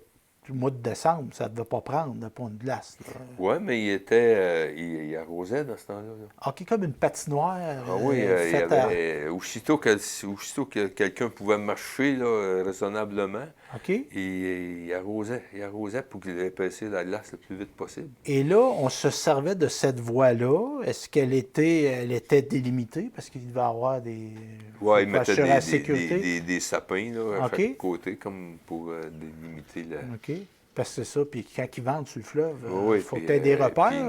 le mois de décembre, ça ne devait pas prendre le pont de glace. Oui, mais il arrosait dans ce temps-là. OK, comme une patinoire. Aussitôt que quelqu'un pouvait marcher là, raisonnablement, il arrosait pour qu'il épaississe la glace le plus vite possible. Et là, on se servait de cette voie-là. Est-ce qu'elle était délimitée? Parce qu'il devait y avoir des... Oui, il mettait des sapins là, à chaque côté, comme pour délimiter la... OK. Parce que c'est ça, puis quand ils vendent sur le fleuve, il faut que tu aies des repères,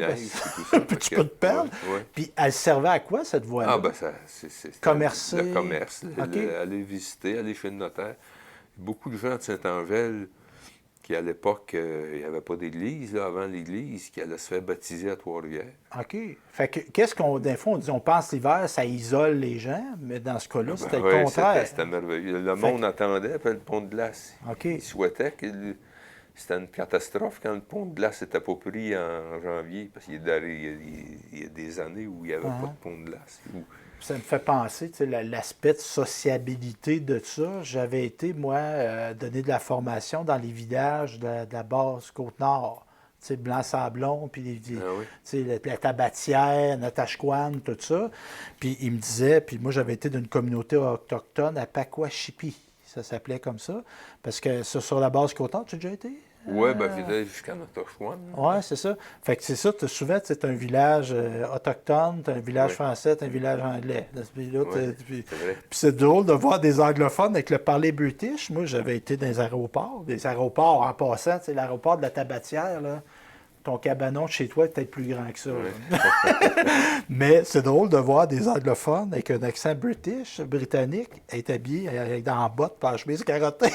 puis tu peux te perdre. Puis elle servait à quoi, cette voie-là? Ah, ben ça, c'est commercer. Le commerce, aller visiter, aller chez le notaire. Beaucoup de gens de Saint-Angèle qui, à l'époque, il n'y avait pas d'église, là, avant l'église, qui allait se faire baptiser à Trois-Rivières. OK. Fait que, qu'est-ce qu'on, des fois, on dit, on pense l'hiver, ça isole les gens, mais dans ce cas-là, c'était le contraire. C'était merveilleux. Le monde attendait après le pont de glace. OK. Il souhaitait que c'était une catastrophe quand le pont de glace n'était pas pris en janvier, parce qu'il y a des années où il n'y avait pas de pont de glace. Ça me fait penser, tu sais, l'aspect de sociabilité de ça. J'avais été, moi, donner de la formation dans les villages de la basse Côte-Nord. Tu sais, Blanc-Sablon, puis tu sais, la Tabatière, Natashquan, tout ça. Puis il me disait, puis moi, j'avais été d'une communauté autochtone à Pacoachipi. Ça s'appelait comme ça. Parce que sur la base Côte-Nord, tu as déjà été? Oui, bien, jusqu'à Natashquan. Oui, c'est ça. Fait que c'est ça, souvent, c'est un village autochtone, un village français, un village anglais. Puis c'est drôle de voir des anglophones avec le parler british. Moi, j'avais été dans des aéroports en passant, tu sais, l'aéroport de la Tabatière, là. Ton cabanon chez toi est peut-être plus grand que ça. Oui. Mais c'est drôle de voir des anglophones avec un accent britannique, être habillés en bottes, par chemise carottée.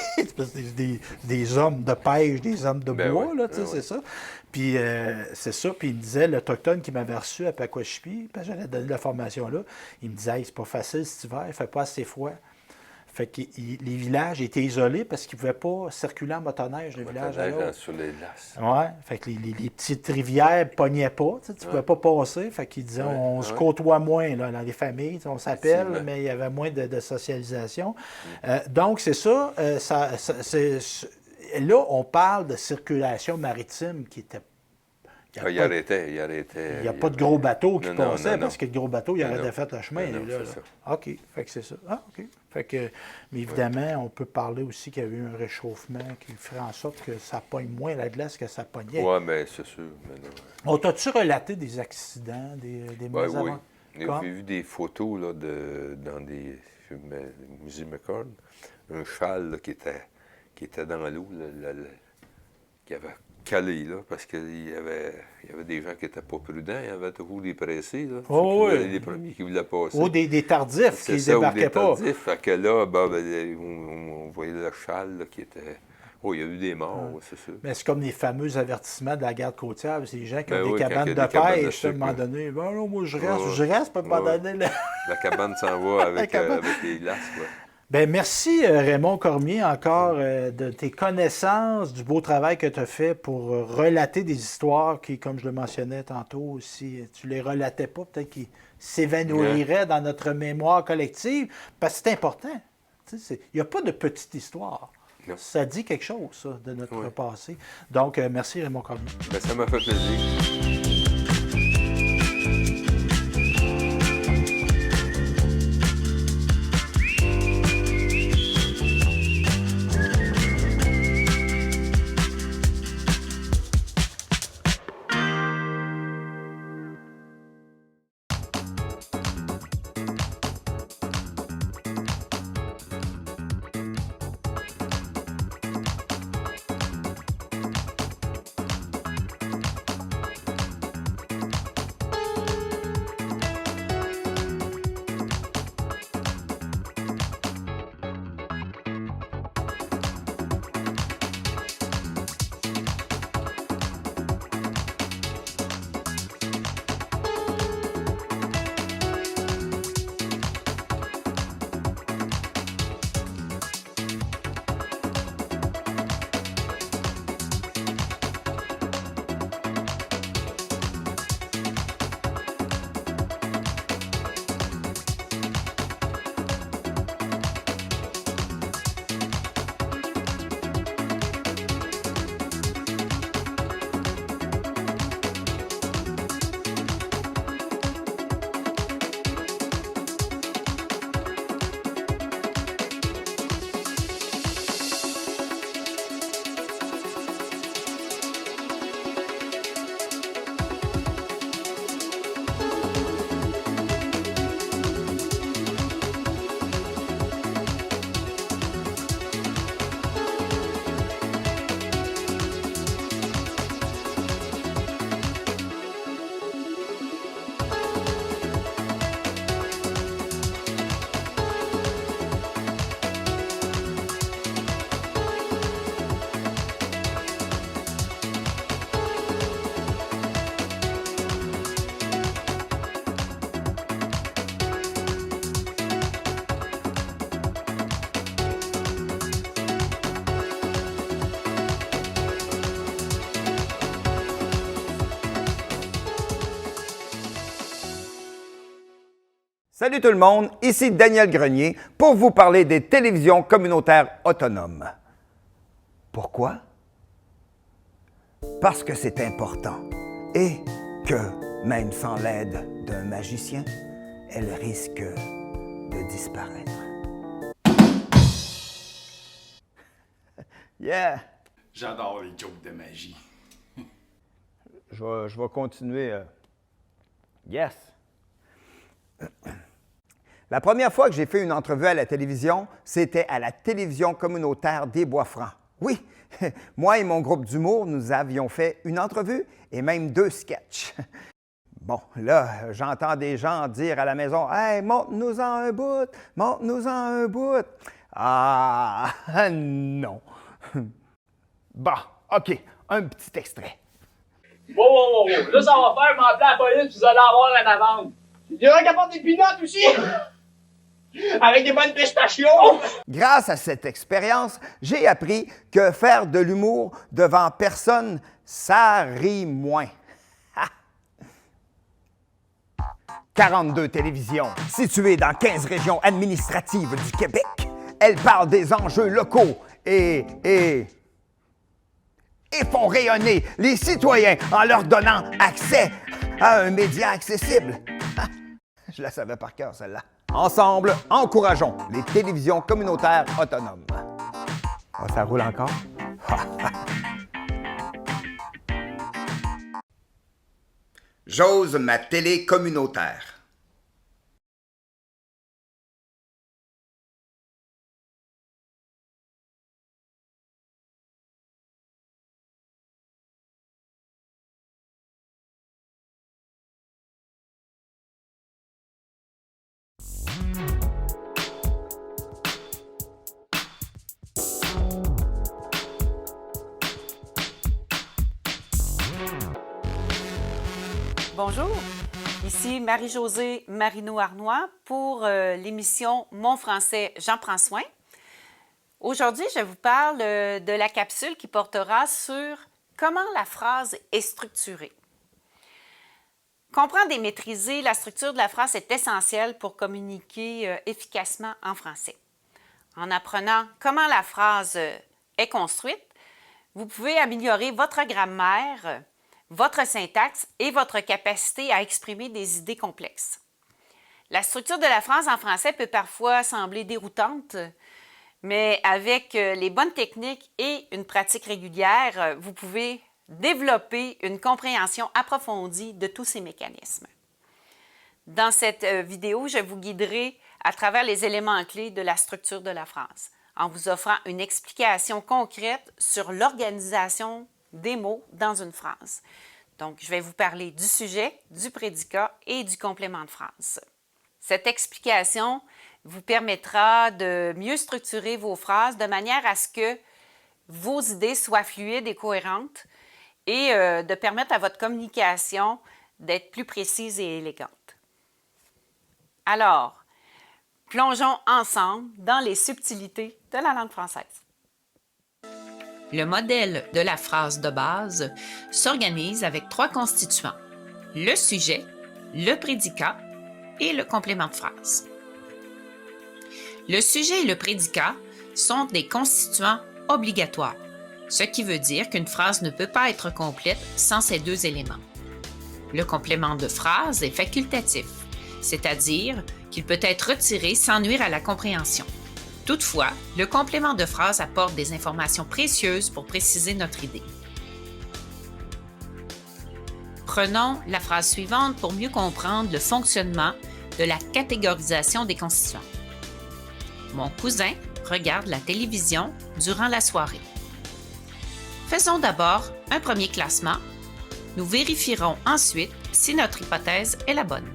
des hommes de pêche, des hommes de bois, là, tu sais, c'est ça. Puis c'est ça. Puis il me disait, l'Autochtone qui m'avait reçu à Pacoachipi, puis j'allais donner la formation là, il me disait, hey, c'est pas facile cet hiver, il fait pas assez froid. Fait que les villages étaient isolés parce qu'ils ne pouvaient pas circuler en motoneige, le village à l'autre. Sur les glaces. Oui. Fait que les petites rivières ne pognaient pas. Tu ne pouvais pas passer. Fait qu'ils disaient, on se côtoie moins là, dans les familles. On s'appelle, mais il y avait moins de socialisation. Donc, c'est ça. Là, on parle de circulation maritime qui était. Il arrêtait. Il n'y a pas de gros bateaux qui passaient parce que le gros bateau, il aurait fait le chemin. Là. OK. Fait que c'est ça. Ah, OK. Fait que, mais évidemment, on peut parler aussi qu'il y a eu un réchauffement qui ferait en sorte que ça pogne moins la glace que ça pognait. Oui, bien, c'est sûr. On t'a-tu relaté des accidents, des mauvais oui. J'ai vu des photos là, dans des musées McCord, un châle là, qui était dans l'eau, qui avait calé, là, parce qu'il y avait des gens qui n'étaient pas prudents, il y avait toujours des pressés, là. Les premiers qui voulaient passer. Ou des tardifs qui ne débarquaient pas. Des tardifs, fait que là, on voyait le châle là, qui était... Oh, il y a eu des morts, c'est sûr. Mais c'est comme les fameux avertissements de la garde côtière, c'est les gens qui ont des cabanes de pêche, à un moment donné. Ben non, moi je reste, pas à un moment donné. La cabane s'en va avec les glaces, quoi. Bien, merci Raymond Cormier encore de tes connaissances, du beau travail que tu as fait pour relater des histoires qui, comme je le mentionnais tantôt, si tu les relatais pas, peut-être qu'ils s'évanouiraient dans notre mémoire collective, parce que c'est important. Il n'y a pas de petite histoire. Non. Ça dit quelque chose, ça, de notre passé. Donc, merci Raymond Cormier. Bien, ça m'a fait plaisir. Salut tout le monde, ici Daniel Grenier pour vous parler des télévisions communautaires autonomes. Pourquoi? Parce que c'est important et que, même sans l'aide d'un magicien, elles risquent de disparaître. Yeah! J'adore les jokes de magie. Je vais continuer. Yes! La première fois que j'ai fait une entrevue à la télévision, c'était à la télévision communautaire des Bois-Francs. Oui, moi et mon groupe d'humour, nous avions fait une entrevue et même 2 sketchs. Bon, là, j'entends des gens dire à la maison « Hey, montre-nous-en un bout, montre-nous-en un bout. » Ah, non. Bon, OK, un petit extrait. Wow. Là, ça va faire m'appeler la police, vous allez avoir une amende. Il y en a qui apportent des peanuts aussi! Avec des bonnes pistachios! Grâce à cette expérience, j'ai appris que faire de l'humour devant personne, ça rit moins. 42 télévisions, situées dans 15 régions administratives du Québec. Elles parlent des enjeux locaux et font rayonner les citoyens en leur donnant accès à un média accessible. Je la savais par cœur, celle-là. Ensemble, encourageons les télévisions communautaires autonomes. Oh, ça roule encore? J'ose ma télé communautaire. Bonjour, ici Marie-Josée Marino-Arnois pour l'émission Mon français, j'en prends soin. Aujourd'hui, je vous parle de la capsule qui portera sur comment la phrase est structurée. Comprendre et maîtriser la structure de la phrase est essentiel pour communiquer efficacement en français. En apprenant comment la phrase est construite, vous pouvez améliorer votre grammaire, votre syntaxe et votre capacité à exprimer des idées complexes. La structure de la phrase en français peut parfois sembler déroutante, mais avec les bonnes techniques et une pratique régulière, vous pouvez développer une compréhension approfondie de tous ces mécanismes. Dans cette vidéo, je vous guiderai à travers les éléments clés de la structure de la phrase, en vous offrant une explication concrète sur l'organisation des mots dans une phrase. Donc, je vais vous parler du sujet, du prédicat et du complément de phrase. Cette explication vous permettra de mieux structurer vos phrases de manière à ce que vos idées soient fluides et cohérentes et de permettre à votre communication d'être plus précise et élégante. Alors, plongeons ensemble dans les subtilités de la langue française. Le modèle de la phrase de base s'organise avec 3 constituants, le sujet, le prédicat et le complément de phrase. Le sujet et le prédicat sont des constituants obligatoires, ce qui veut dire qu'une phrase ne peut pas être complète sans ces 2 éléments. Le complément de phrase est facultatif, c'est-à-dire qu'il peut être retiré sans nuire à la compréhension. Toutefois, le complément de phrase apporte des informations précieuses pour préciser notre idée. Prenons la phrase suivante pour mieux comprendre le fonctionnement de la catégorisation des constituants. Mon cousin regarde la télévision durant la soirée. Faisons d'abord un premier classement. Nous vérifierons ensuite si notre hypothèse est la bonne.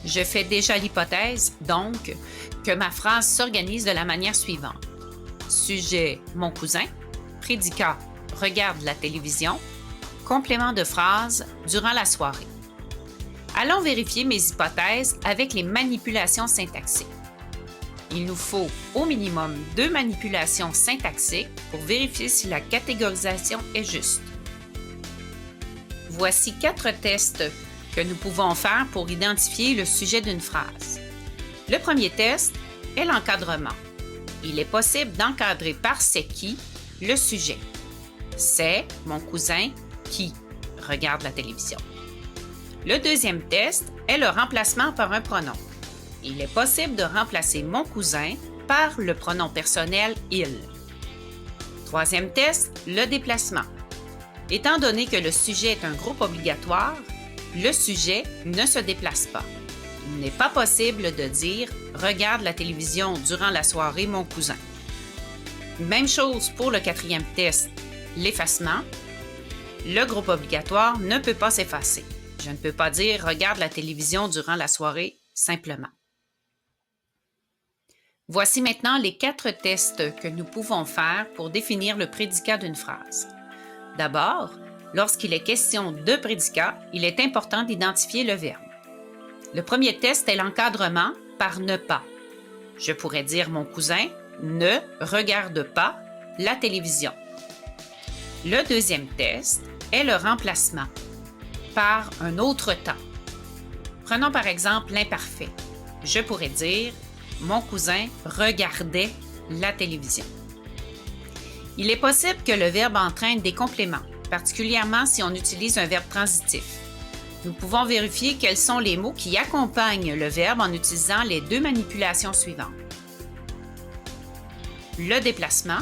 Je fais déjà l'hypothèse, donc, que ma phrase s'organise de la manière suivante. Sujet, mon cousin. Prédicat, regarde la télévision. Complément de phrase, durant la soirée. Allons vérifier mes hypothèses avec les manipulations syntaxiques. Il nous faut au minimum 2 manipulations syntaxiques pour vérifier si la catégorisation est juste. Voici 4 tests que nous pouvons faire pour identifier le sujet d'une phrase. Le premier test est l'encadrement. Il est possible d'encadrer par c'est qui le sujet. C'est mon cousin qui regarde la télévision. Le deuxième test est le remplacement par un pronom. Il est possible de remplacer mon cousin par le pronom personnel « il ». Troisième test, le déplacement. Étant donné que le sujet est un groupe obligatoire, le sujet ne se déplace pas. Il n'est pas possible de dire « regarde la télévision durant la soirée, mon cousin ». Même chose pour le quatrième test, l'effacement. Le groupe obligatoire ne peut pas s'effacer. Je ne peux pas dire « regarde la télévision durant la soirée » simplement. Voici maintenant les 4 tests que nous pouvons faire pour définir le prédicat d'une phrase. D'abord, lorsqu'il est question de prédicat, il est important d'identifier le verbe. Le premier test est l'encadrement par ne pas. Je pourrais dire mon cousin ne regarde pas la télévision. Le deuxième test est le remplacement par un autre temps. Prenons par exemple l'imparfait. Je pourrais dire mon cousin regardait la télévision. Il est possible que le verbe entraîne des compléments, particulièrement si on utilise un verbe transitif. Nous pouvons vérifier quels sont les mots qui accompagnent le verbe en utilisant les 2 manipulations suivantes. Le déplacement,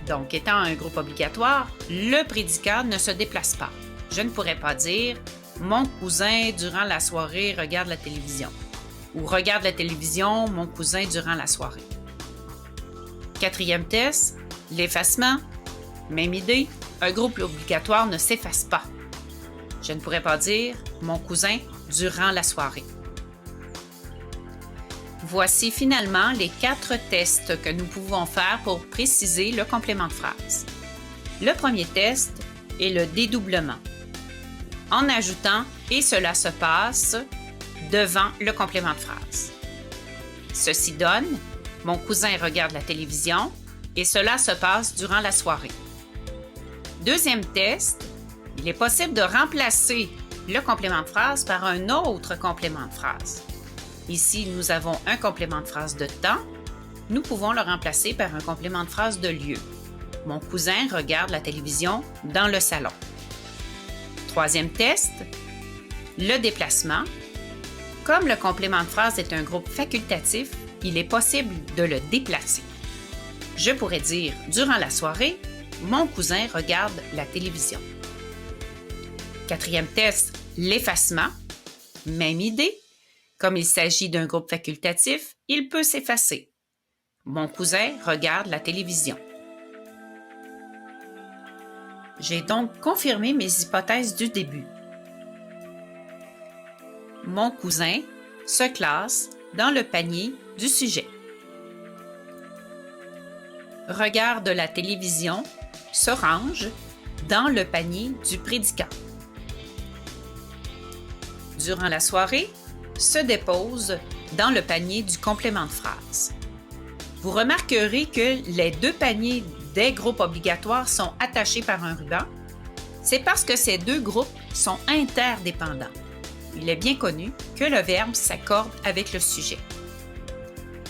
donc étant un groupe obligatoire, le prédicat ne se déplace pas. Je ne pourrais pas dire « Mon cousin, durant la soirée, regarde la télévision » ou « Regarde la télévision, mon cousin, durant la soirée ». Quatrième test, l'effacement. Même idée, un groupe obligatoire ne s'efface pas. Je ne pourrais pas dire « Mon cousin, durant la soirée ». Voici finalement les 4 tests que nous pouvons faire pour préciser le complément de phrase. Le premier test est le dédoublement. En ajoutant « et cela se passe » devant le complément de phrase. Ceci donne « Mon cousin regarde la télévision et cela se passe durant la soirée ». Deuxième test, il est possible de remplacer le complément de phrase par un autre complément de phrase. Ici, nous avons un complément de phrase de temps. Nous pouvons le remplacer par un complément de phrase de lieu. Mon cousin regarde la télévision dans le salon. Troisième test, le déplacement. Comme le complément de phrase est un groupe facultatif, il est possible de le déplacer. Je pourrais dire « Durant la soirée, mon cousin regarde la télévision ». Quatrième test, l'effacement. Même idée. Comme il s'agit d'un groupe facultatif, il peut s'effacer. Mon cousin regarde la télévision. J'ai donc confirmé mes hypothèses du début. Mon cousin se classe dans le panier du sujet. Regarde la télévision se range dans le panier du prédicat. Durant la soirée, se dépose dans le panier du complément de phrase. Vous remarquerez que les 2 paniers des groupes obligatoires sont attachés par un ruban. C'est parce que ces 2 groupes sont interdépendants. Il est bien connu que le verbe s'accorde avec le sujet.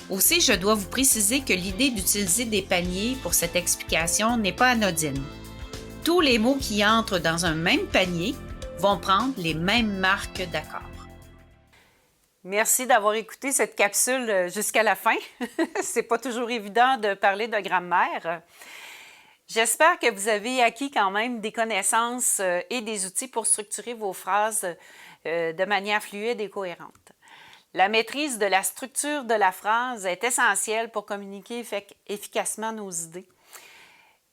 Aussi, je dois vous préciser que l'idée d'utiliser des paniers pour cette explication n'est pas anodine. Tous les mots qui entrent dans un même panier vont prendre les mêmes marques d'accord. Merci d'avoir écouté cette capsule jusqu'à la fin. C'est pas toujours évident de parler de grammaire. J'espère que vous avez acquis quand même des connaissances et des outils pour structurer vos phrases de manière fluide et cohérente. La maîtrise de la structure de la phrase est essentielle pour communiquer efficacement nos idées.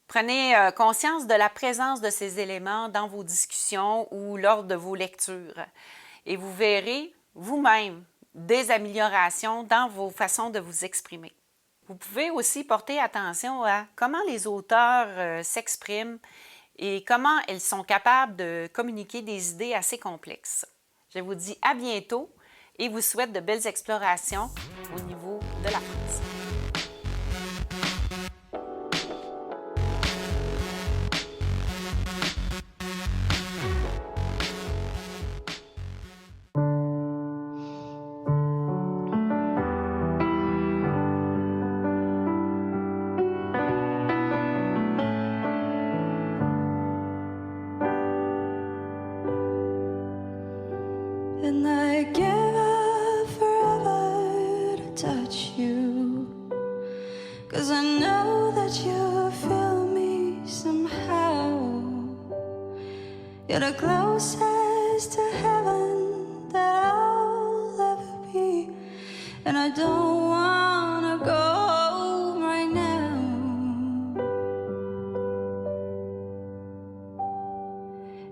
Prenez conscience de la présence de ces éléments dans vos discussions ou lors de vos lectures et vous verrez vous-même des améliorations dans vos façons de vous exprimer. Vous pouvez aussi porter attention à comment les auteurs s'expriment et comment ils sont capables de communiquer des idées assez complexes. Je vous dis à bientôt et vous souhaite de belles explorations au niveau de la phrase. you. 'Cause I know that you feel me somehow. You're the closest to heaven that I'll ever be. And I don't wanna go home right now.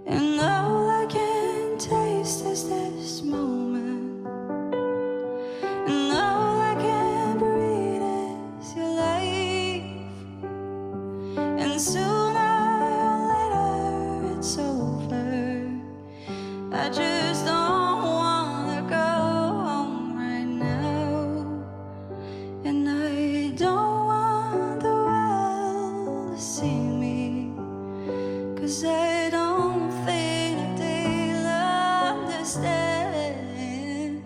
And all I can taste is this moment. And all I can breathe is your life. And sooner or later it's over. I just don't wanna go home right now. And I don't want the world to see me. 'Cause I don't think they'll understand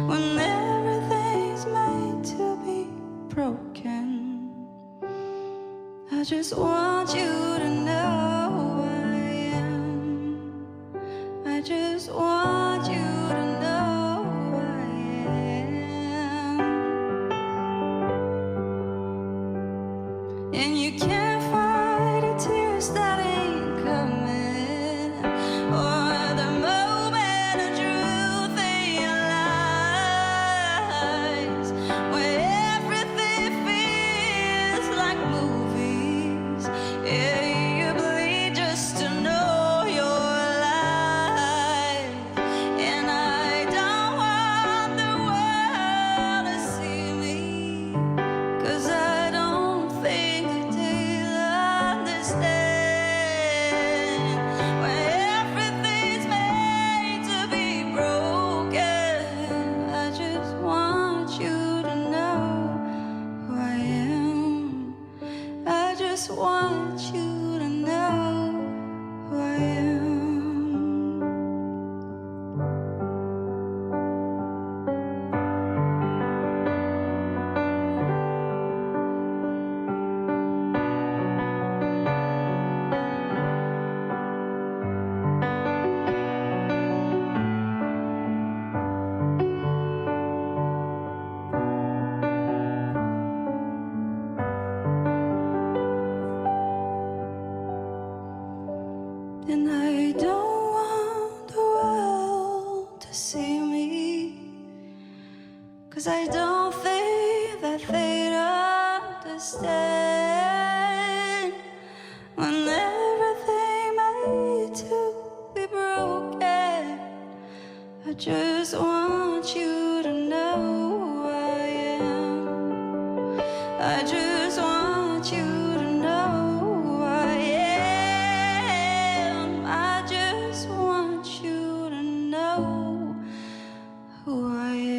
when everything's made to be broken. I just want you to know who I am. I just want you to know who I am. And you can't fight the tears that ain't coming, or the moment of truth in your lies, where everything feels like movies. Yeah, you bleed just to know you're alive. And I don't want the world to see me, 'cause I don't think that they'll understand when everything's made to be broken. I just want you to know who I am. I just want you to know who I am. And I don't want the world to see me, 'cause I don't think that they'd understand when everything made to be broken. I just want you to know who I am. I just want you to know who I am. I just want you to know who I am.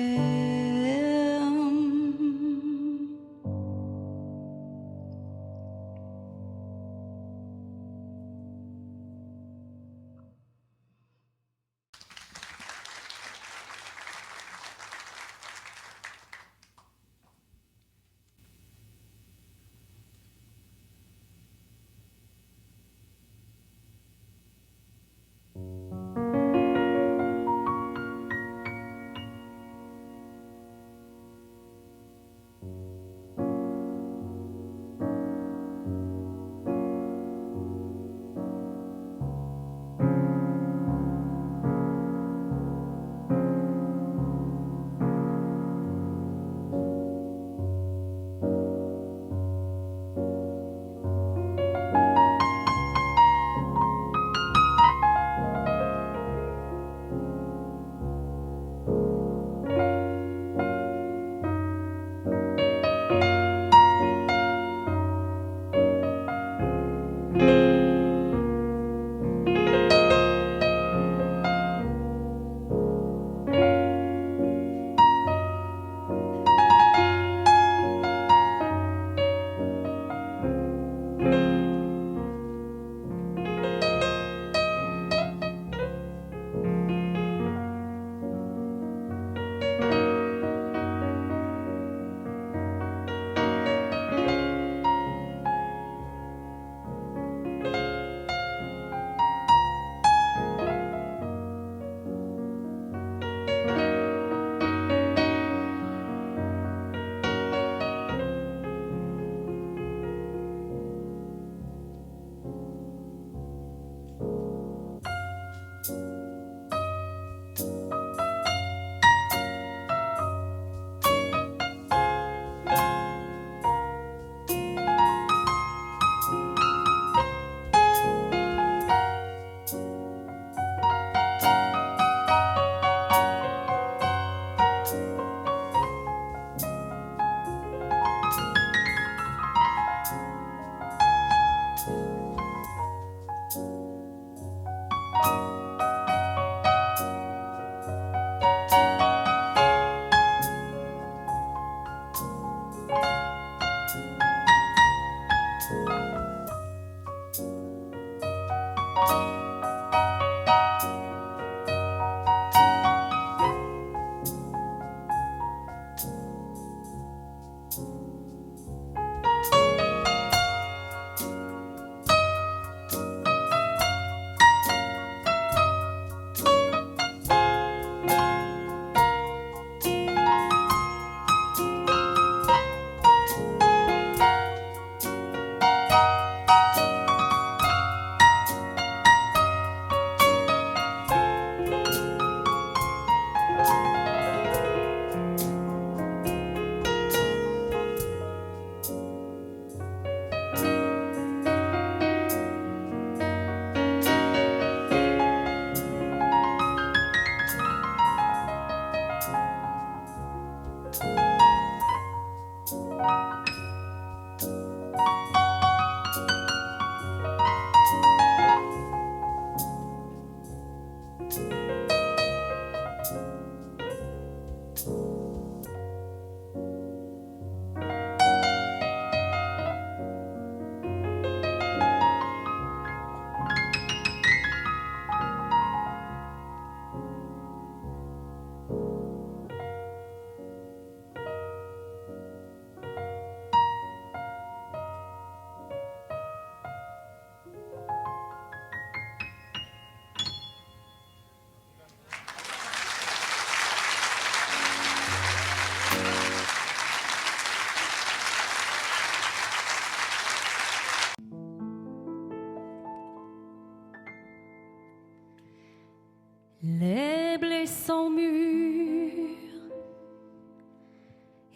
Les blés sont mûrs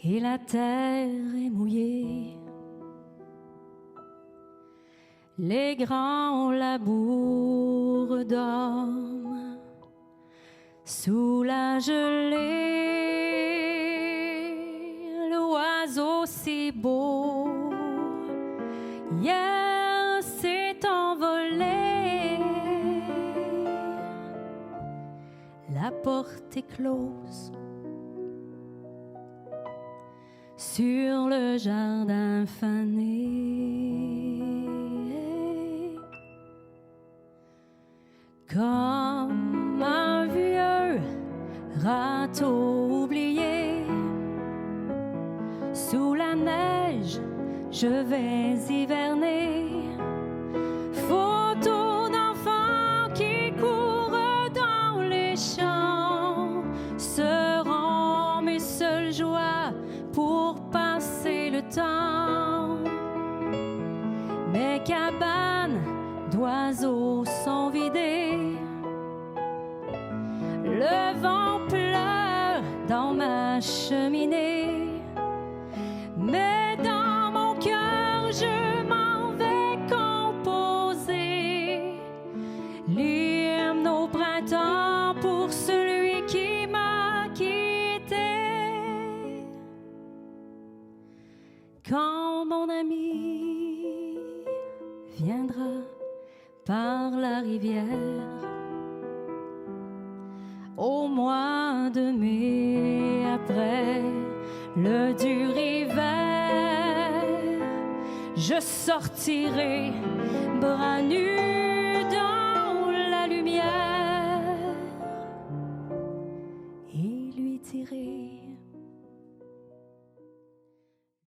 et la terre est mouillée. Les grands labours dorment sous la gelée. L'oiseau si beau hier s'est envolé. La porte est close sur le jardin fané. Comme un vieux râteau oublié, sous la neige je vais hiverner. Photos d'enfants qui courent dans les champs seront mes seules joies pour passer le temps. Mes cabanes d'oiseaux sont vidées. Le vent pleure dans ma cheminée. Mais dans mon cœur, je m'en vais composer l'hymne au printemps pour celui qui m'a quitté. Quand mon ami viendra par la rivière au mois de mai, après le dur hiver, je sortirai bras nus